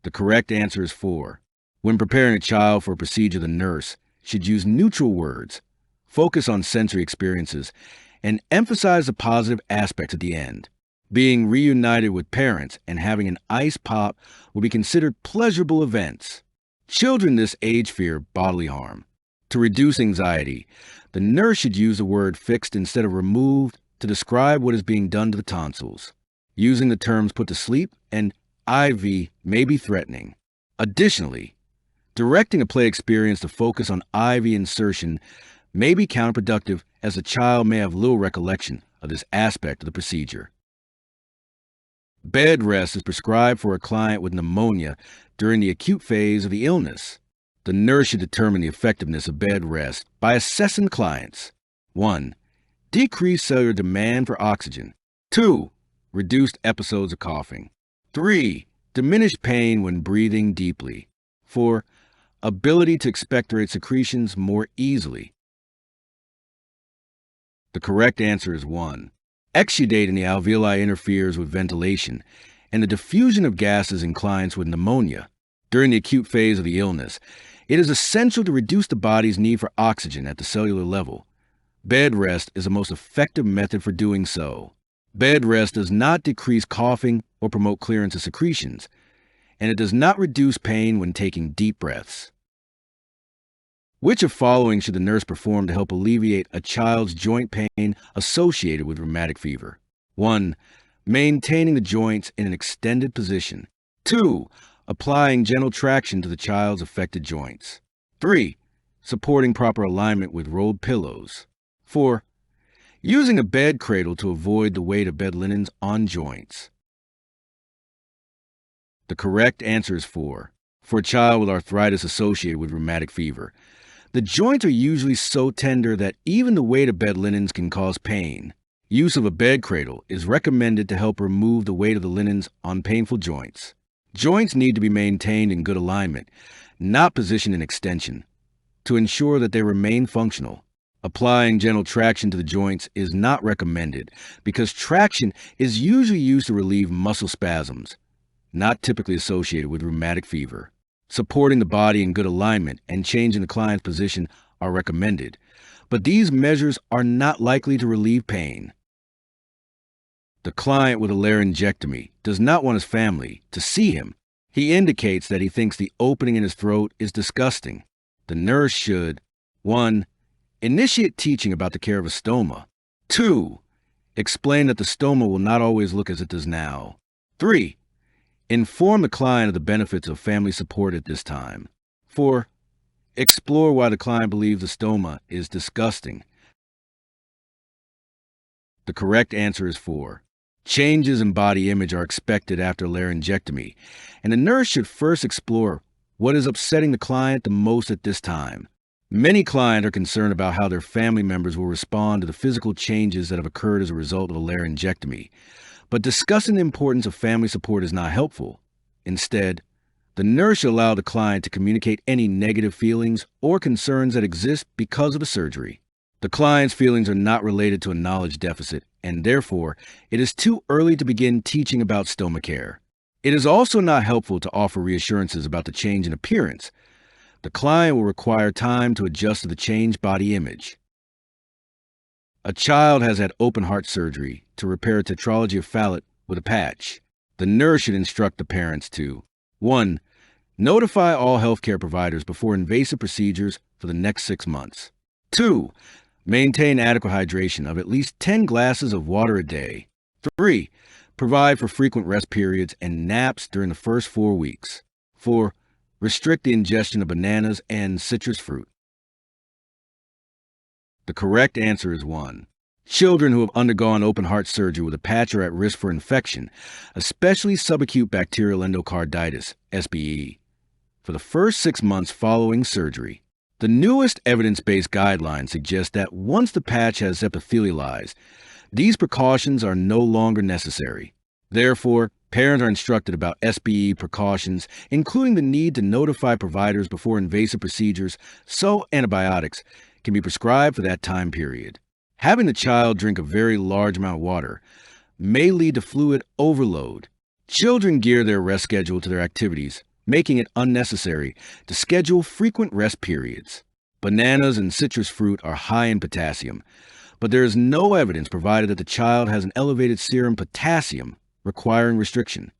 [SPEAKER 2] The correct answer is 4. When preparing a child for a procedure, the nurse should use neutral words, focus on sensory experiences, and emphasize the positive aspects at the end. Being reunited with parents and having an ice pop will be considered pleasurable events. Children this age fear bodily harm. To reduce anxiety, the nurse should use the word fixed instead of removed to describe what is being done to the tonsils. Using the terms put to sleep and IV may be threatening. Additionally, directing a play experience to focus on IV insertion may be counterproductive, as the child may have little recollection of this aspect of the procedure. Bed rest is prescribed for a client with pneumonia during the acute phase of the illness. The nurse should determine the effectiveness of bed rest by assessing clients. 1. Decreased cellular demand for oxygen. 2. Reduced episodes of coughing. 3. Diminished pain when breathing deeply. 4. Ability to expectorate secretions more easily. The correct answer is 1. Exudate in the alveoli interferes with ventilation and the diffusion of gases in clients with pneumonia. During the acute phase of the illness, it is essential to reduce the body's need for oxygen at the cellular level. Bed rest is the most effective method for doing so. Bed rest does not decrease coughing or promote clearance of secretions, and it does not reduce pain when taking deep breaths. Which of following should the nurse perform to help alleviate a child's joint pain associated with rheumatic fever? 1. Maintaining the joints in an extended position. 2. Applying gentle traction to the child's affected joints. 3. Supporting proper alignment with rolled pillows. 4. Using a bed cradle to avoid the weight of bed linens on joints. The correct answer is 4. For a child with arthritis associated with rheumatic fever, the joints are usually so tender that even the weight of bed linens can cause pain. Use of a bed cradle is recommended to help remove the weight of the linens on painful joints. Joints need to be maintained in good alignment, not positioned in extension, to ensure that they remain functional. Applying gentle traction to the joints is not recommended because traction is usually used to relieve muscle spasms, not typically associated with rheumatic fever. Supporting the body in good alignment and changing the client's position are recommended, but these measures are not likely to relieve pain. The client with a laryngectomy does not want his family to see him. He indicates that he thinks the opening in his throat is disgusting. The nurse should 1. Initiate teaching about the care of a stoma. 2. Explain that the stoma will not always look as it does now. 3. Inform the client of the benefits of family support at this time. 4. Explore why the client believes the stoma is disgusting. The correct answer is 4. Changes in body image are expected after laryngectomy, and the nurse should first explore what is upsetting the client the most at this time. Many clients are concerned about how their family members will respond to the physical changes that have occurred as a result of a laryngectomy, but discussing the importance of family support is not helpful. Instead, the nurse should allow the client to communicate any negative feelings or concerns that exist because of the surgery. The client's feelings are not related to a knowledge deficit, and therefore, it is too early to begin teaching about stoma care. It is also not helpful to offer reassurances about the change in appearance. The client will require time to adjust to the changed body image. A child has had open heart surgery to repair a tetralogy of Fallot with a patch. The nurse should instruct the parents to 1. Notify all healthcare providers before invasive procedures for the next 6 months. 2. Maintain adequate hydration of at least 10 glasses of water a day. 3. Provide for frequent rest periods and naps during the first 4 weeks. 4. Restrict the ingestion of bananas and citrus fruit. The correct answer is 1. Children who have undergone open heart surgery with a patch are at risk for infection, especially subacute bacterial endocarditis, SBE, for the first 6 months following surgery. The newest evidence-based guidelines suggest that once the patch has epithelialized, these precautions are no longer necessary. Therefore, parents are instructed about SBE precautions, including the need to notify providers before invasive procedures so antibiotics can be prescribed for that time period. Having the child drink a very large amount of water may lead to fluid overload. Children gear their rest schedule to their activities making it unnecessary to schedule frequent rest periods. Bananas and citrus fruit are high in potassium, but there is no evidence provided that the child has an elevated serum potassium requiring restriction.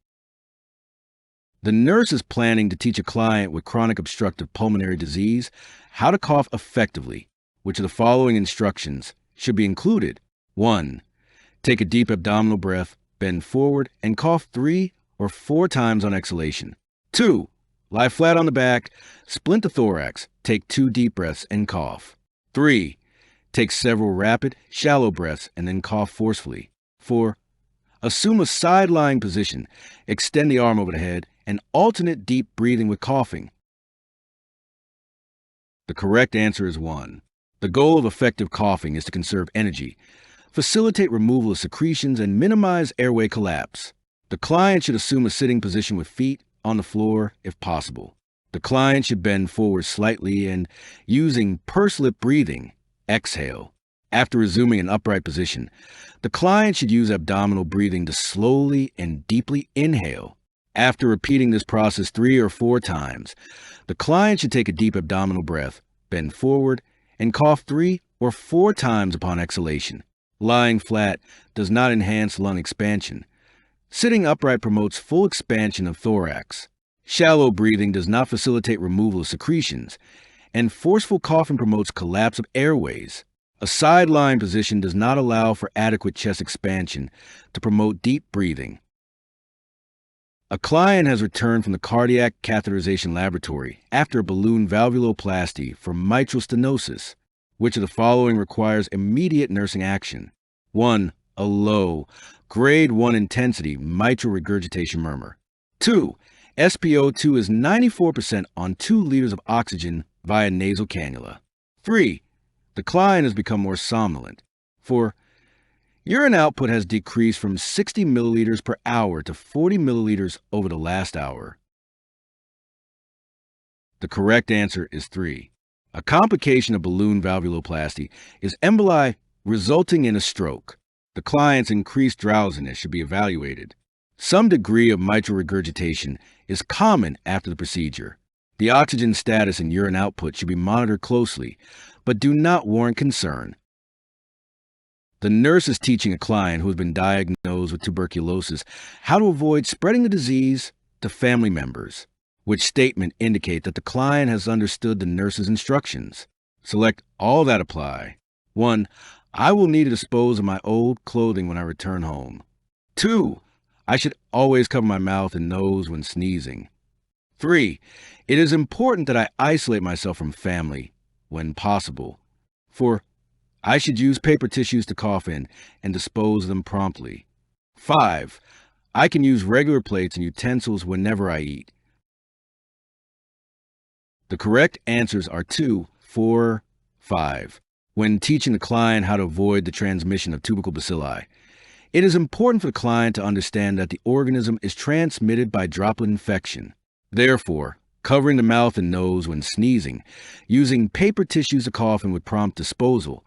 [SPEAKER 2] The nurse is planning to teach a client with chronic obstructive pulmonary disease how to cough effectively. Which of the following instructions should be included? 1. Take a deep abdominal breath, bend forward, and cough 3 or 4 times on exhalation. 2. Lie flat on the back, splint the thorax, take 2 deep breaths, and cough. 3. Take several rapid, shallow breaths and then cough forcefully. 4. Assume a side-lying position, extend the arm over the head, and alternate deep breathing with coughing. The correct answer is 1. The goal of effective coughing is to conserve energy, facilitate removal of secretions, and minimize airway collapse. The client should assume a sitting position with feet on the floor if possible. The client should bend forward slightly and, using pursed lip breathing, exhale. After resuming an upright position, the client should use abdominal breathing to slowly and deeply inhale. After repeating this process 3 or 4 times, the client should take a deep abdominal breath, bend forward, and cough 3 or 4 times upon exhalation. Lying flat does not enhance lung expansion. Sitting upright promotes full expansion of thorax. Shallow breathing does not facilitate removal of secretions, and forceful coughing promotes collapse of airways. A side-lying position does not allow for adequate chest expansion to promote deep breathing. A client has returned from the cardiac catheterization laboratory after a balloon valvuloplasty for mitral stenosis. Which of the following requires immediate nursing action? 1. A low, grade 1 intensity mitral regurgitation murmur. 2. SpO2 is 94% on 2 liters of oxygen via nasal cannula. 3. The client has become more somnolent. 4. Urine output has decreased from 60 milliliters per hour to 40 milliliters over the last hour. The correct answer is 3. A complication of balloon valvuloplasty is emboli resulting in a stroke. The client's increased drowsiness should be evaluated. Some degree of mitral regurgitation is common after the procedure. The oxygen status and urine output should be monitored closely, but do not warrant concern. The nurse is teaching a client who has been diagnosed with tuberculosis how to avoid spreading the disease to family members. Which statement indicate that the client has understood the nurse's instructions? Select all that apply. 1. I will need to dispose of my old clothing when I return home. 2. I should always cover my mouth and nose when sneezing. 3. It is important that I isolate myself from family when possible. 4. I should use paper tissues to cough in and dispose of them promptly. 5. I can use regular plates and utensils whenever I eat. The correct answers are 2, 4, 5. When teaching the client how to avoid the transmission of tubercle bacilli, it is important for the client to understand that the organism is transmitted by droplet infection. Therefore, covering the mouth and nose when sneezing, using paper tissues to cough in with prompt disposal,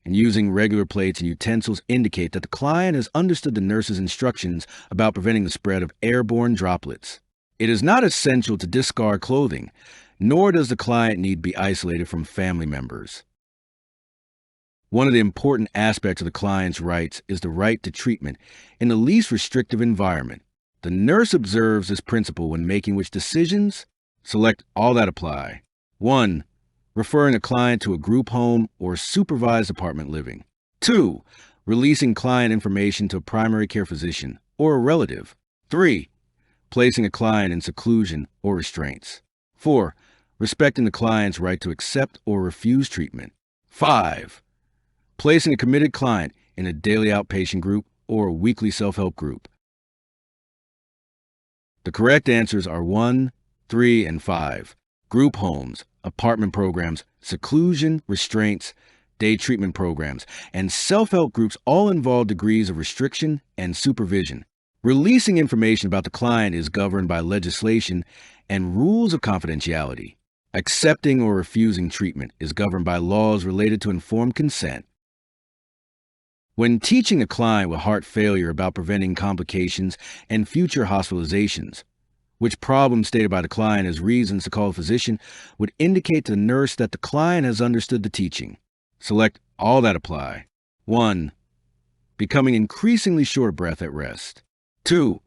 [SPEAKER 2] and using regular plates and utensils indicate that the client has understood the nurse's instructions about preventing the spread of airborne droplets. It is not essential to discard clothing, nor does the client need to be isolated from family members. One of the important aspects of the client's rights is the right to treatment in the least restrictive environment. The nurse observes this principle when making which decisions? Select all that apply. 1. Referring a client to a group home or supervised apartment living. 2. Releasing client information to a primary care physician or a relative. 3. Placing a client in seclusion or restraints. 4. Respecting the client's right to accept or refuse treatment. 5. Placing a committed client in a daily outpatient group or a weekly self-help group. The correct answers are 1, 3, and 5. Group homes, apartment programs, seclusion, restraints, day treatment programs, and self-help groups all involve degrees of restriction and supervision. Releasing information about the client is governed by legislation and rules of confidentiality. Accepting or refusing treatment is governed by laws related to informed consent. When teaching a client with heart failure about preventing complications and future hospitalizations, Which problem stated by the client as reasons to call a physician would indicate to the nurse that the client has understood the teaching. Select all that apply. 1. Becoming increasingly short of breath at rest. 2.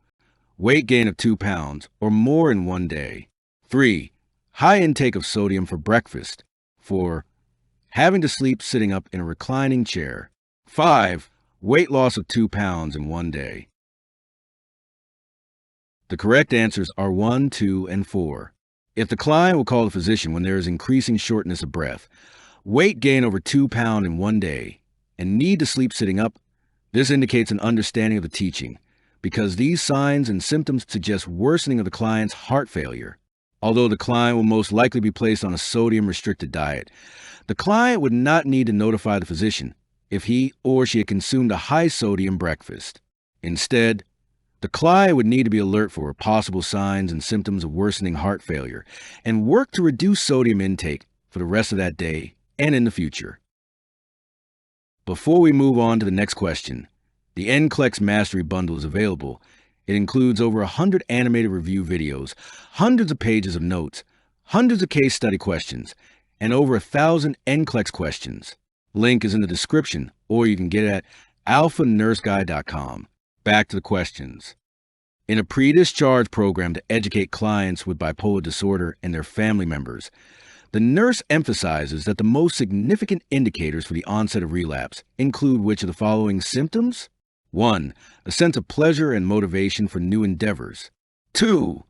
[SPEAKER 2] Weight gain of 2 pounds or more in 1 day. 3. High intake of sodium for breakfast. 4. Having to sleep sitting up in a reclining chair. 5. Weight loss of 2 pounds in 1 day. The correct answers are 1, 2, and 4. If the client will call the physician when there is increasing shortness of breath, weight gain over 2 pounds in 1 day, and need to sleep sitting up, this indicates an understanding of the teaching, because these signs and symptoms suggest worsening of the client's heart failure. Although the client will most likely be placed on a sodium-restricted diet, the client would not need to notify the physician if he or she had consumed a high-sodium breakfast. Instead, the client would need to be alert for possible signs and symptoms of worsening heart failure and work to reduce sodium intake for the rest of that day and in the future. Before we move on to the next question, the NCLEX Mastery Bundle is available. It includes over 100 animated review videos, hundreds of pages of notes, hundreds of case study questions, and over 1,000 NCLEX questions. Link is in the description, or you can get it at alphanurseguide.com. Back to the questions. In a pre-discharge program to educate clients with bipolar disorder and their family members, the nurse emphasizes that the most significant indicators for the onset of relapse include which of the following symptoms? 1. A sense of pleasure and motivation for new endeavors. 2.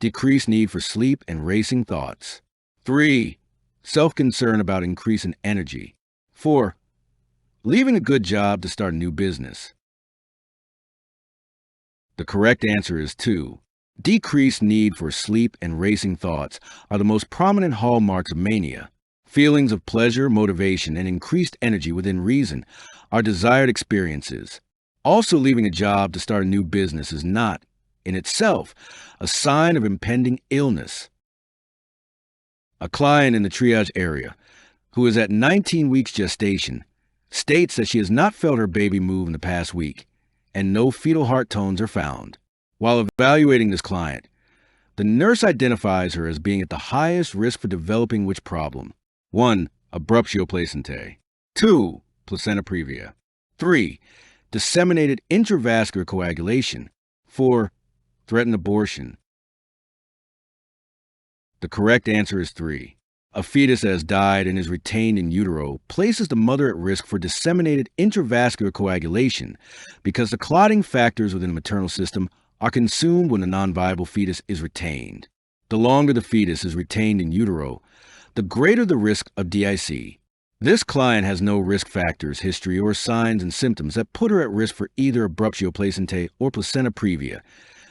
[SPEAKER 2] Decreased need for sleep and racing thoughts. 3. Self-concern about increase in energy. 4. Leaving a good job to start a new business. The correct answer is 2. Decreased need for sleep and racing thoughts are the most prominent hallmarks of mania. Feelings of pleasure, motivation, and increased energy within reason are desired experiences. Also, leaving a job to start a new business is not, in itself, a sign of impending illness. A client in the triage area, who is at 19 weeks gestation, states that she has not felt her baby move in the past week, and no fetal heart tones are found. While evaluating this client, the nurse identifies her as being at the highest risk for developing which problem? 1. Abruptio placentae. 2. Placenta previa. 3. Disseminated intravascular coagulation. 4. Threatened abortion. The correct answer is 3. A fetus that has died and is retained in utero places the mother at risk for disseminated intravascular coagulation because the clotting factors within the maternal system are consumed when the non-viable fetus is retained. The longer the fetus is retained in utero, the greater the risk of DIC. This client has no risk factors, history, or signs and symptoms that put her at risk for either abruptio placentae or placenta previa,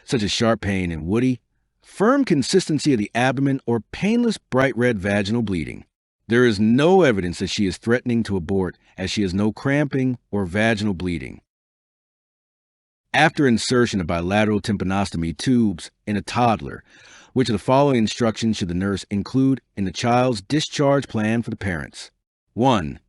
[SPEAKER 2] such as sharp pain and woody, firm consistency of the abdomen, or painless bright red vaginal bleeding. There is no evidence that she is threatening to abort, as she has no cramping or vaginal bleeding. After insertion of bilateral tympanostomy tubes in a toddler, which of the following instructions should the nurse include in the child's discharge plan for the parents? 1.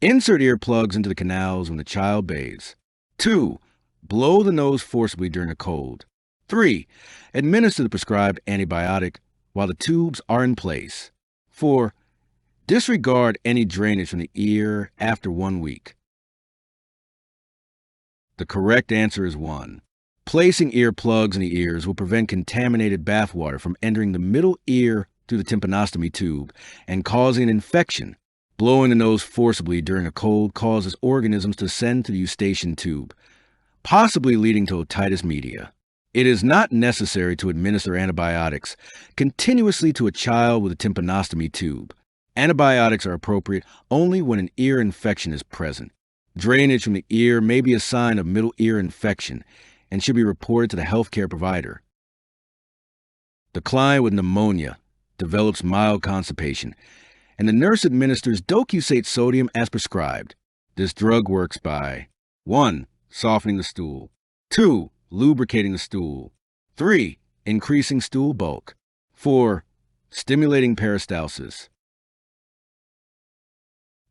[SPEAKER 2] Insert earplugs into the canals when the child bathes. 2. Blow the nose forcibly during a cold. 3. Administer the prescribed antibiotic while the tubes are in place. 4. Disregard any drainage from the ear after 1 week. The correct answer is 1. Placing earplugs in the ears will prevent contaminated bathwater from entering the middle ear through the tympanostomy tube and causing an infection. Blowing the nose forcibly during a cold causes organisms to ascend to the eustachian tube, possibly leading to otitis media. It is not necessary to administer antibiotics continuously to a child with a tympanostomy tube. Antibiotics are appropriate only when an ear infection is present. Drainage from the ear may be a sign of middle ear infection and should be reported to the healthcare provider. The client with pneumonia develops mild constipation, and the nurse administers docusate sodium as prescribed. This drug works by 1. Softening the stool. 2. Lubricating the stool. 3. Increasing stool bulk. 4. Stimulating peristalsis.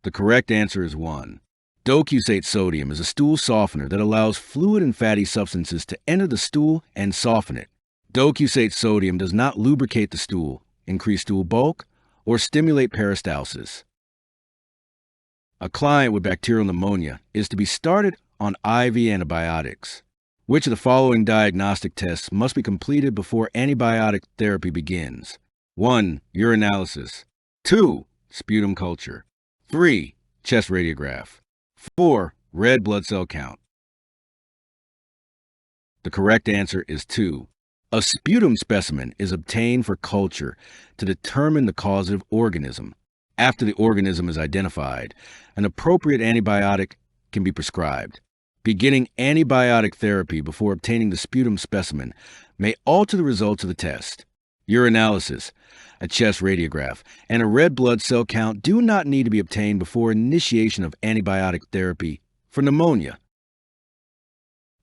[SPEAKER 2] The correct answer is 1. Docusate sodium is a stool softener that allows fluid and fatty substances to enter the stool and soften it. Docusate sodium does not lubricate the stool, increase stool bulk, or stimulate peristalsis. A client with bacterial pneumonia is to be started on IV antibiotics. Which of the following diagnostic tests must be completed before antibiotic therapy begins? 1. Urinalysis. 2. Sputum culture. 3. Chest radiograph. 4. Red blood cell count. The correct answer is 2. A sputum specimen is obtained for culture to determine the causative organism. After the organism is identified, an appropriate antibiotic can be prescribed. Beginning antibiotic therapy before obtaining the sputum specimen may alter the results of the test. Urinalysis, a chest radiograph, and a red blood cell count do not need to be obtained before initiation of antibiotic therapy for pneumonia.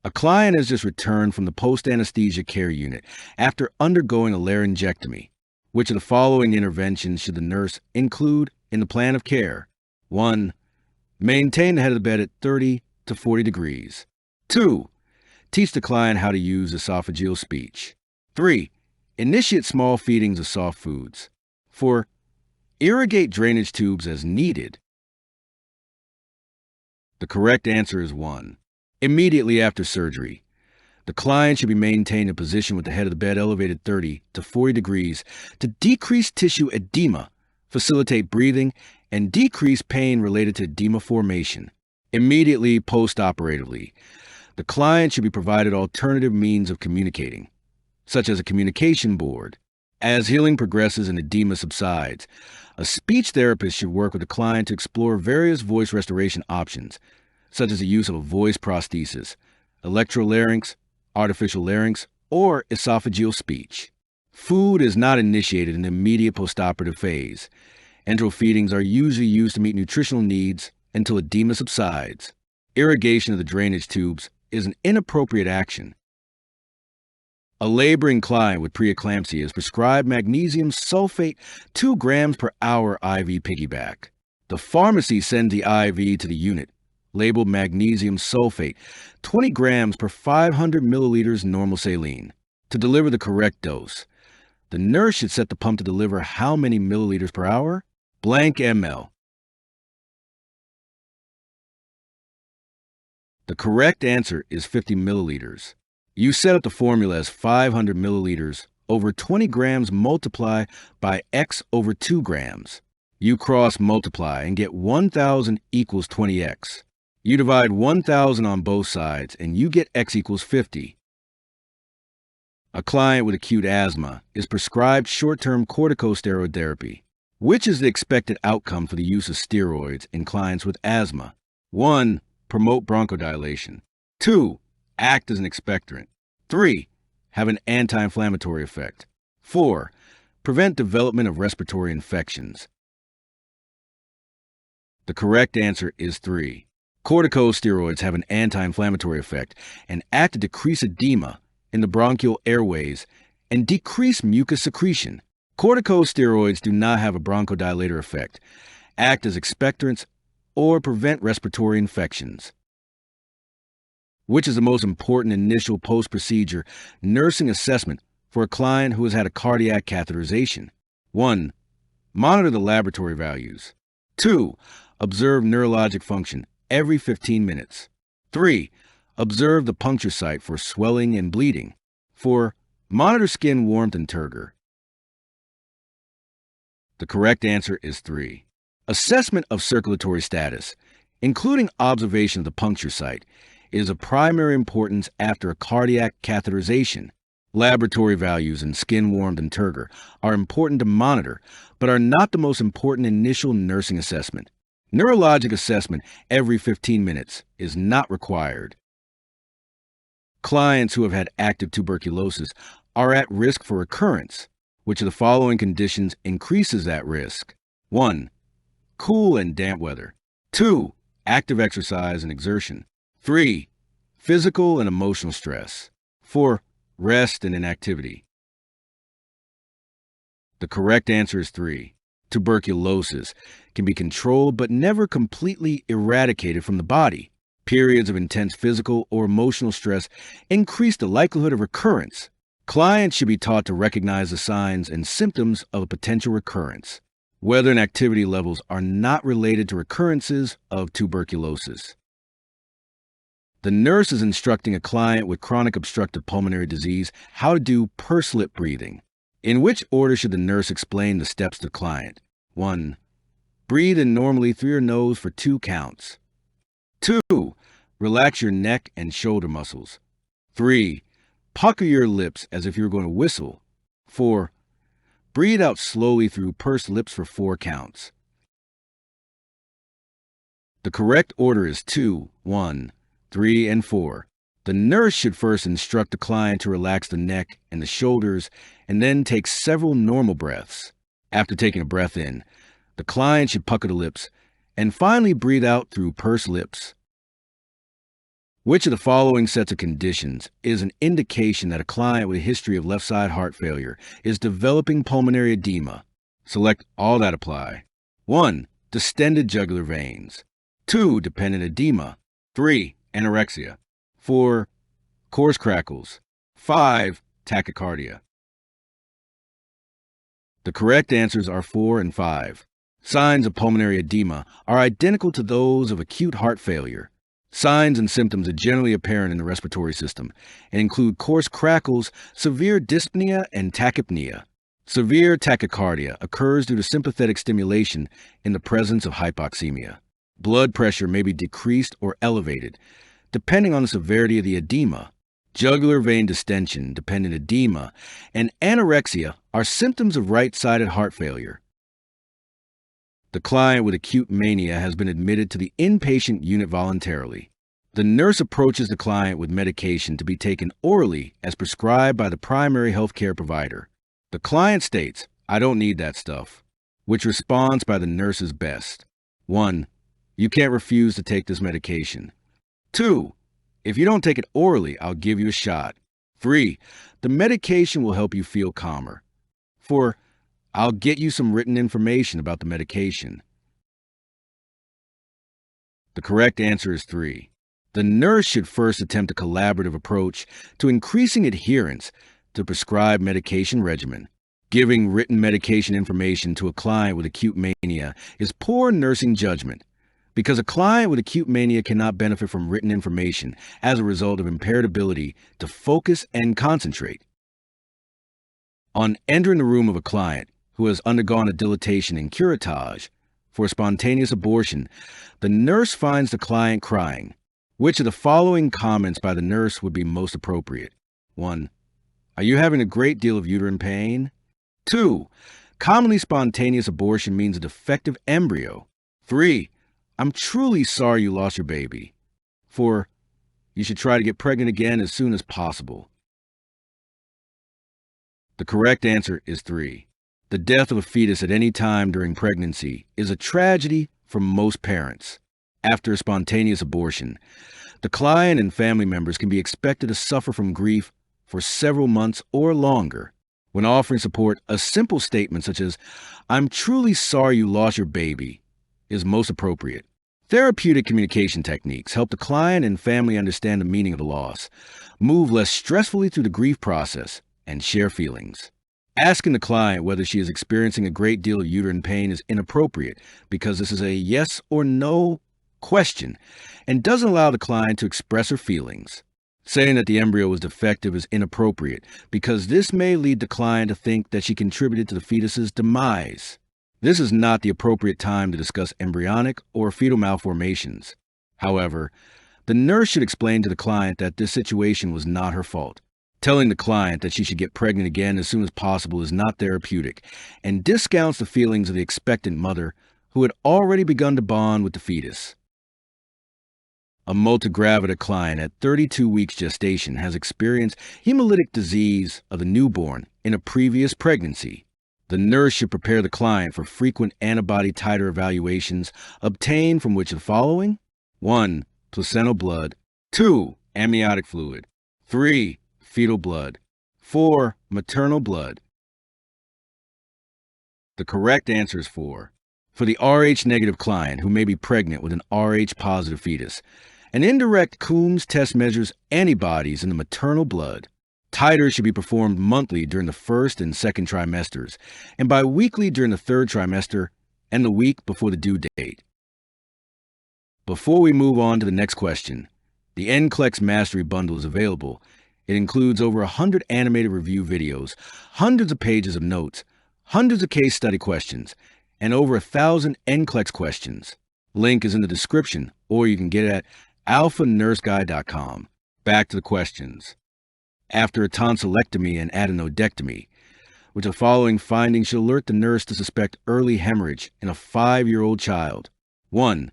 [SPEAKER 2] A client has just returned from the post-anesthesia care unit after undergoing a laryngectomy. Which of the following interventions should the nurse include in the plan of care? 1. Maintain the head of the bed at 30 to 40 degrees. 2. Teach the client how to use esophageal speech. 3. Initiate small feedings of soft foods. 4. Irrigate drainage tubes as needed. The correct answer is 1. Immediately after surgery, the client should be maintained in position with the head of the bed elevated 30 to 40 degrees to decrease tissue edema, facilitate breathing, and decrease pain related to edema formation. Immediately post-operatively, the client should be provided alternative means of communicating, such as a communication board. As healing progresses and edema subsides, a speech therapist should work with the client to explore various voice restoration options, such as the use of a voice prosthesis, electrolarynx, artificial larynx, or esophageal speech. Food is not initiated in the immediate postoperative phase. Enteral feedings are usually used to meet nutritional needs until edema subsides. Irrigation of the drainage tubes is an inappropriate action. A laboring client with preeclampsia is prescribed magnesium sulfate 2 grams per hour IV piggyback. The pharmacy sends the IV to the unit, labeled magnesium sulfate 20 grams per 500 milliliters normal saline. To deliver the correct dose, the nurse should set the pump to deliver how many milliliters per hour? Blank ml. The correct answer is 50 milliliters. You set up the formula as 500 milliliters over 20 grams multiply by x over 2 grams. You cross multiply and get 1,000 equals 20x. You divide 1,000 on both sides and you get x equals 50. A client with acute asthma is prescribed short-term corticosteroid therapy. Which is the expected outcome for the use of steroids in clients with asthma? 1. Promote bronchodilation. 2. Act as an expectorant. 3. Have an anti-inflammatory effect. 4. Prevent development of respiratory infections. The correct answer is 3. Corticosteroids have an anti-inflammatory effect and act to decrease edema in the bronchial airways and decrease mucus secretion. Corticosteroids do not have a bronchodilator effect, act as expectorants, or prevent respiratory infections. Which is the most important initial post-procedure nursing assessment for a client who has had a cardiac catheterization? 1. Monitor the laboratory values. 2. Observe neurologic function every 15 minutes. 3. Observe the puncture site for swelling and bleeding. 4. Monitor skin warmth and turgor. The correct answer is 3. Assessment of circulatory status, including observation of the puncture site, is of primary importance after a cardiac catheterization. Laboratory values and skin warmth and turgor are important to monitor, but are not the most important initial nursing assessment. Neurologic assessment every 15 minutes is not required. Clients who have had active tuberculosis are at risk for recurrence. Which of the following conditions increases that risk? 1. Cool and damp weather. 2. Active exercise and exertion. 3. Physical and emotional stress. 4. Rest and inactivity. The correct answer is 3. Tuberculosis can be controlled but never completely eradicated from the body. Periods of intense physical or emotional stress increase the likelihood of recurrence. Clients should be taught to recognize the signs and symptoms of a potential recurrence, whether and activity levels are not related to recurrences of tuberculosis. The nurse is instructing a client with chronic obstructive pulmonary disease how to do pursed lip breathing. In which order should the nurse explain the steps to the client? 1. Breathe in normally through your nose for 2 counts. 2. Relax your neck and shoulder muscles. 3. Pucker your lips as if you're going to whistle. 4. Breathe out slowly through pursed lips for 4 counts. The correct order is 2, 1, 3, and 4. The nurse should first instruct the client to relax the neck and the shoulders and then take several normal breaths. After taking a breath in, the client should pucker the lips and finally breathe out through pursed lips. Which of the following sets of conditions is an indication that a client with a history of left side heart failure is developing pulmonary edema? Select all that apply. 1. Distended jugular veins. 2. Dependent edema. 3. Anorexia. 4. Coarse crackles. 5. Tachycardia. The correct answers are 4 and 5. Signs of pulmonary edema are identical to those of acute heart failure. Signs and symptoms are generally apparent in the respiratory system and include coarse crackles, severe dyspnea, and tachypnea. Severe tachycardia occurs due to sympathetic stimulation in the presence of hypoxemia. Blood pressure may be decreased or elevated, depending on the severity of the edema. Jugular vein distension, dependent edema, and anorexia are symptoms of right-sided heart failure. The client with acute mania has been admitted to the inpatient unit voluntarily. The nurse approaches the client with medication to be taken orally as prescribed by the primary health care provider. The client states, "I don't need that stuff," which response by the nurse is best. 1. You can't refuse to take this medication. 2. If you don't take it orally, I'll give you a shot. 3. The medication will help you feel calmer. 4. I'll get you some written information about the medication. The correct answer is 3. The nurse should first attempt a collaborative approach to increasing adherence to prescribed medication regimen. Giving written medication information to a client with acute mania is poor nursing judgment, because a client with acute mania cannot benefit from written information as a result of impaired ability to focus and concentrate. On entering the room of a client who has undergone a dilatation and curettage for spontaneous abortion, the nurse finds the client crying. Which of the following comments by the nurse would be most appropriate? 1. Are you having a great deal of uterine pain? 2. Commonly spontaneous abortion means a defective embryo. 3. I'm truly sorry you lost your baby. 4. You should try to get pregnant again as soon as possible. The correct answer is 3. The death of a fetus at any time during pregnancy is a tragedy for most parents. After a spontaneous abortion, the client and family members can be expected to suffer from grief for several months or longer. When offering support, a simple statement such as, "I'm truly sorry you lost your baby," is most appropriate. Therapeutic communication techniques help the client and family understand the meaning of the loss, move less stressfully through the grief process, and share feelings. Asking the client whether she is experiencing a great deal of uterine pain is inappropriate because this is a yes or no question and doesn't allow the client to express her feelings. Saying that the embryo was defective is inappropriate because this may lead the client to think that she contributed to the fetus's demise. This is not the appropriate time to discuss embryonic or fetal malformations. However, the nurse should explain to the client that this situation was not her fault. Telling the client that she should get pregnant again as soon as possible is not therapeutic and discounts the feelings of the expectant mother who had already begun to bond with the fetus. A multigravida client at 32 weeks gestation has experienced hemolytic disease of the newborn in a previous pregnancy. The nurse should prepare the client for frequent antibody titer evaluations obtained from which of the following? 1. Placental blood. 2. Amniotic fluid. 3. Fetal blood. 4. Maternal blood. The correct answer is 4. For the Rh-negative client who may be pregnant with an Rh-positive fetus, an indirect Coombs test measures antibodies in the maternal blood. Titers should be performed monthly during the first and second trimesters, and biweekly during the third trimester and the week before the due date. Before we move on to the next question, the NCLEX Mastery Bundle is available. It includes over 100 animated review videos, hundreds of pages of notes, hundreds of case study questions, and over 1,000 NCLEX questions. Link is in the description, or you can get it at alphanurseguy.com. Back to the questions. After a tonsillectomy and adenodectomy, which the following findings should alert the nurse to suspect early hemorrhage in a 5-year-old child. 1.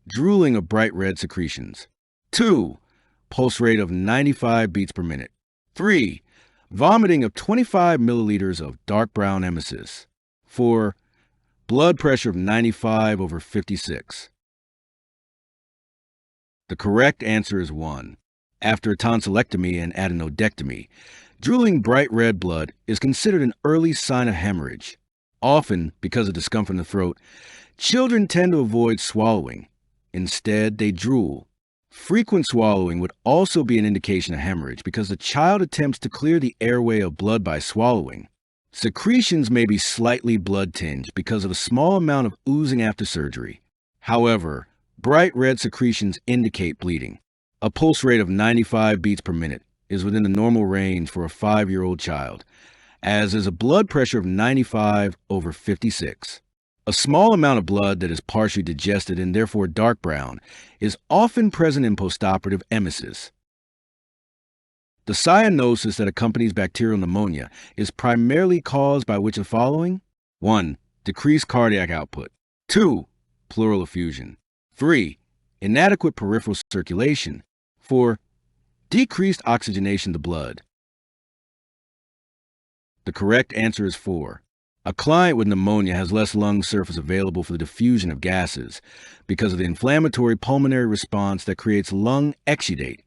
[SPEAKER 2] Drooling of bright red secretions. 2. Pulse rate of 95 beats per minute. 3. Vomiting of 25 milliliters of dark brown emesis. 4. Blood pressure of 95/56. The correct answer is 1. After a tonsillectomy and adenodectomy, drooling bright red blood is considered an early sign of hemorrhage. Often, because of discomfort in the throat, children tend to avoid swallowing. Instead, they drool. Frequent swallowing would also be an indication of hemorrhage because the child attempts to clear the airway of blood by swallowing. Secretions may be slightly blood-tinged because of a small amount of oozing after surgery. However, bright red secretions indicate bleeding. A pulse rate of 95 beats per minute is within the normal range for a 5-year-old child, as is a blood pressure of 95/56. A small amount of blood that is partially digested and therefore dark brown is often present in postoperative emesis. The cyanosis that accompanies bacterial pneumonia is primarily caused by which of the following? 1. Decreased cardiac output. 2. Pleural effusion. 3. Inadequate peripheral circulation. 4. Decreased oxygenation of the blood. The correct answer is 4. A client with pneumonia has less lung surface available for the diffusion of gases because of the inflammatory pulmonary response that creates lung exudate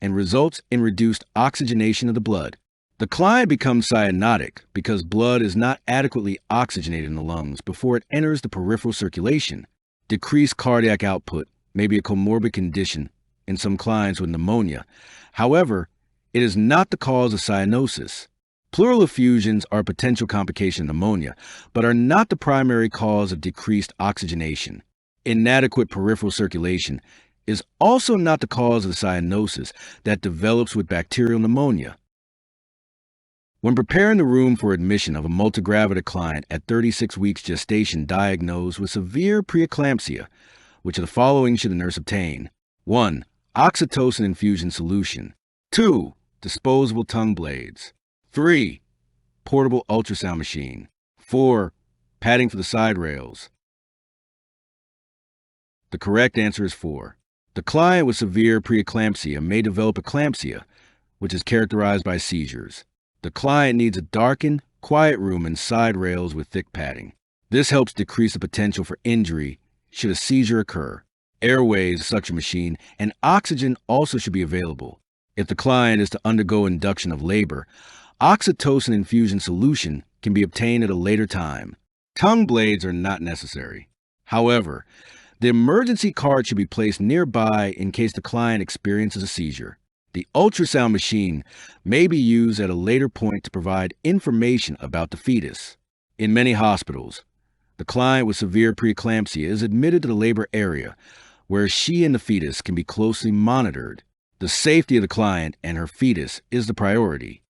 [SPEAKER 2] and results in reduced oxygenation of the blood. The client becomes cyanotic because blood is not adequately oxygenated in the lungs before it enters the peripheral circulation. Decreased cardiac output may be a comorbid condition in some clients with pneumonia. However, it is not the cause of cyanosis. Pleural effusions are a potential complication of pneumonia, but are not the primary cause of decreased oxygenation. Inadequate peripheral circulation is also not the cause of the cyanosis that develops with bacterial pneumonia. When preparing the room for admission of a multigravida client at 36 weeks gestation diagnosed with severe preeclampsia, which of the following should the nurse obtain? 1. Oxytocin infusion solution. 2. Disposable tongue blades. 3. Portable ultrasound machine. 4. Padding for the side rails. The correct answer is 4. The client with severe preeclampsia may develop eclampsia, which is characterized by seizures. The client needs a darkened, quiet room and side rails with thick padding. This helps decrease the potential for injury should a seizure occur. Airways, suction machine, and oxygen also should be available. If the client is to undergo induction of labor, oxytocin infusion solution can be obtained at a later time. Tongue blades are not necessary. However, the emergency cart should be placed nearby in case the client experiences a seizure. The ultrasound machine may be used at a later point to provide information about the fetus. In many hospitals, the client with severe preeclampsia is admitted to the labor area, where she and the fetus can be closely monitored. The safety of the client and her fetus is the priority.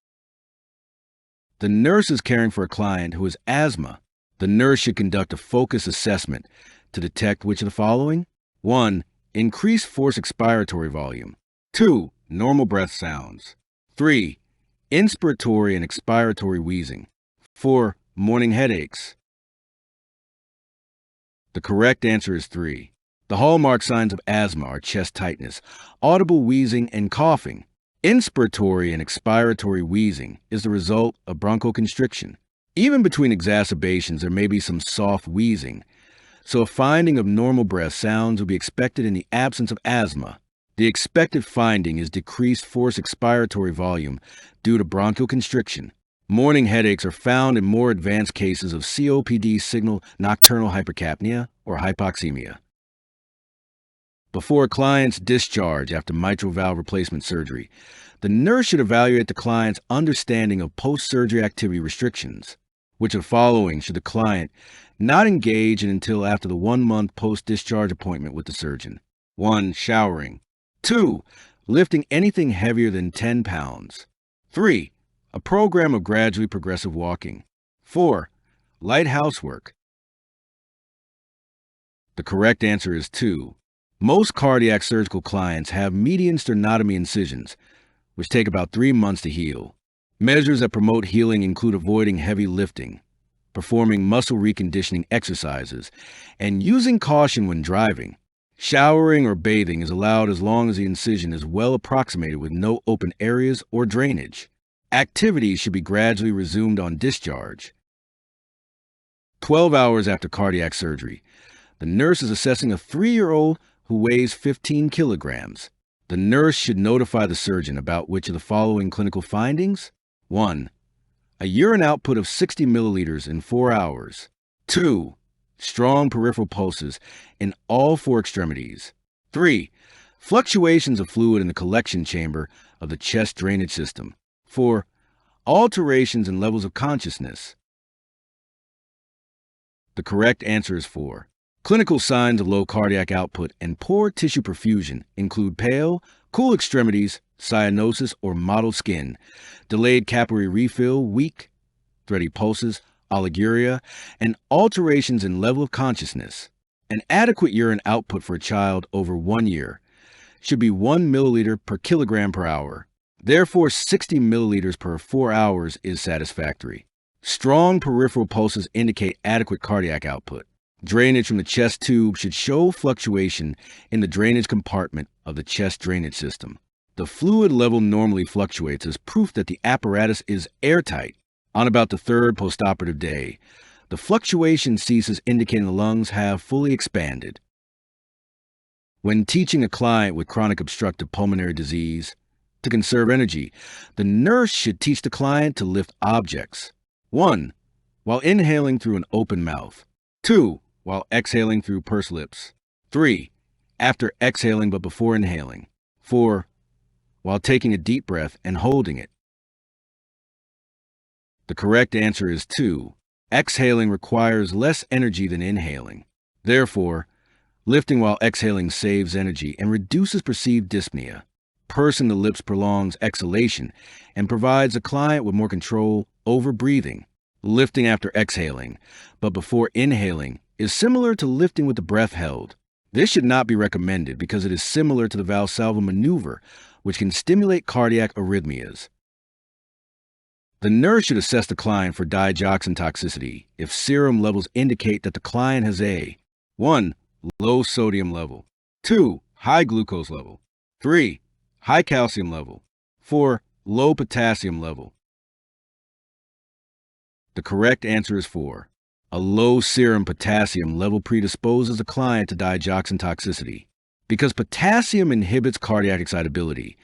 [SPEAKER 2] The nurse is caring for a client who has asthma. The nurse should conduct a focus assessment to detect which of the following? 1. Increased forced expiratory volume. 2. Normal breath sounds. 3. Inspiratory and expiratory wheezing. 4. Morning headaches. The correct answer is 3. The hallmark signs of asthma are chest tightness, audible wheezing, and coughing. Inspiratory and expiratory wheezing is the result of bronchoconstriction. Even between exacerbations, there may be some soft wheezing, so a finding of normal breath sounds would be expected in the absence of asthma. The expected finding is decreased forced expiratory volume due to bronchial constriction. Morning headaches are found in more advanced cases of COPD signal nocturnal hypercapnia or hypoxemia. Before a client's discharge after mitral valve replacement surgery, the nurse should evaluate the client's understanding of post-surgery activity restrictions. Which of the following should the client not engage in until after the 1-month post-discharge appointment with the surgeon? 1. Showering. 2. Lifting anything heavier than 10 pounds. 3. A program of gradually progressive walking. 4. Light housework. The correct answer is 2. Most cardiac surgical clients have median sternotomy incisions, which take about 3 months to heal. Measures that promote healing include avoiding heavy lifting, performing muscle reconditioning exercises, and using caution when driving. Showering or bathing is allowed as long as the incision is well approximated with no open areas or drainage. Activities should be gradually resumed on discharge. 12 hours after cardiac surgery, the nurse is assessing a 3-year-old who weighs 15 kilograms. The nurse should notify the surgeon about which of the following clinical findings? 1. A urine output of 60 milliliters in 4 hours. 2. Strong peripheral pulses in all 4 extremities. 3. Fluctuations of fluid in the collection chamber of the chest drainage system. 4. Alterations in levels of consciousness. The correct answer is 4. Clinical signs of low cardiac output and poor tissue perfusion include pale, cool extremities, cyanosis or mottled skin, delayed capillary refill, weak, thready pulses, oliguria, and alterations in level of consciousness. An adequate urine output for a child over 1 year should be 1 milliliter per kilogram per hour. Therefore, 60 milliliters per 4 hours is satisfactory. Strong peripheral pulses indicate adequate cardiac output. Drainage from the chest tube should show fluctuation in the drainage compartment of the chest drainage system. The fluid level normally fluctuates as proof that the apparatus is airtight. On about the 3rd postoperative day, the fluctuation ceases, indicating the lungs have fully expanded. When teaching a client with chronic obstructive pulmonary disease to conserve energy, the nurse should teach the client to lift objects. 1. While inhaling through an open mouth. 2. While exhaling through pursed lips. 3. After exhaling but before inhaling. 4. While taking a deep breath and holding it. The correct answer is 2. Exhaling requires less energy than inhaling. Therefore, lifting while exhaling saves energy and reduces perceived dyspnea. Pursing the lips prolongs exhalation and provides the client with more control over breathing. Lifting after exhaling, but before inhaling, is similar to lifting with the breath held. This should not be recommended because it is similar to the Valsalva maneuver, which can stimulate cardiac arrhythmias. The nurse should assess the client for digoxin toxicity if serum levels indicate that the client has a 1. Low sodium level. 2. High glucose level. 3. High calcium level. 4. Low potassium level. The correct answer is 4. A low serum potassium level predisposes the client to digoxin toxicity. Because potassium inhibits cardiac excitability,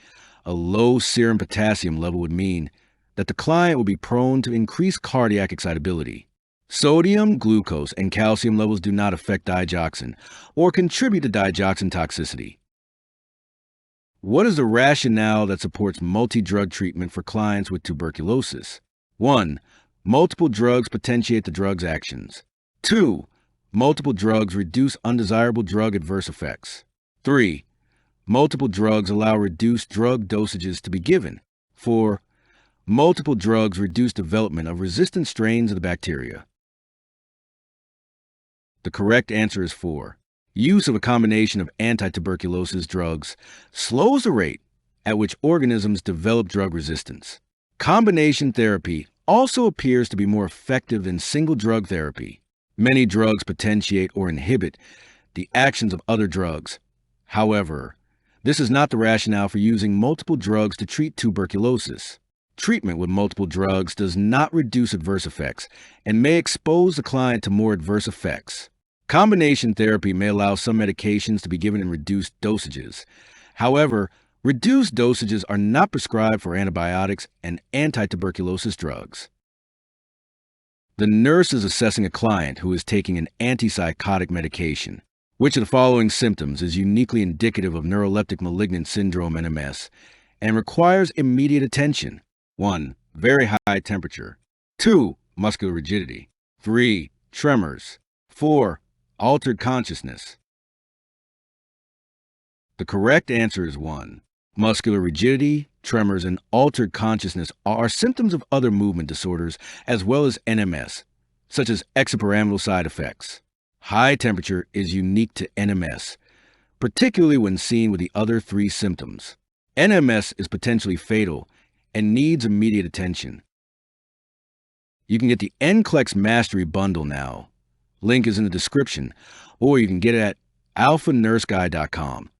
[SPEAKER 2] a low serum potassium level would mean that the client will be prone to increased cardiac excitability. Sodium, glucose, and calcium levels do not affect digoxin or contribute to digoxin toxicity. What is the rationale that supports multi-drug treatment for clients with tuberculosis? 1. Multiple drugs potentiate the drug's actions. 2. Multiple drugs reduce undesirable drug adverse effects. 3. Multiple drugs allow reduced drug dosages to be given. 4. Multiple drugs reduce development of resistant strains of the bacteria. The correct answer is 4. Use of a combination of anti-tuberculosis drugs slows the rate at which organisms develop drug resistance. Combination therapy also appears to be more effective than single drug therapy. Many drugs potentiate or inhibit the actions of other drugs. However, this is not the rationale for using multiple drugs to treat tuberculosis. Treatment with multiple drugs does not reduce adverse effects and may expose the client to more adverse effects. Combination therapy may allow some medications to be given in reduced dosages. However, reduced dosages are not prescribed for antibiotics and anti-tuberculosis drugs. The nurse is assessing a client who is taking an antipsychotic medication. Which of the following symptoms is uniquely indicative of neuroleptic malignant syndrome NMS and requires immediate attention? 1. Very high temperature. 2. Muscular rigidity. 3. Tremors. 4. Altered consciousness. The correct answer is 1. Muscular rigidity, tremors, and altered consciousness are symptoms of other movement disorders as well as NMS, such as extrapyramidal side effects. High temperature is unique to NMS, particularly when seen with the other 3 symptoms. NMS is potentially fatal and needs immediate attention. You can get the NCLEX Mastery Bundle now. Link is in the description, or you can get it at alphanurseguy.com.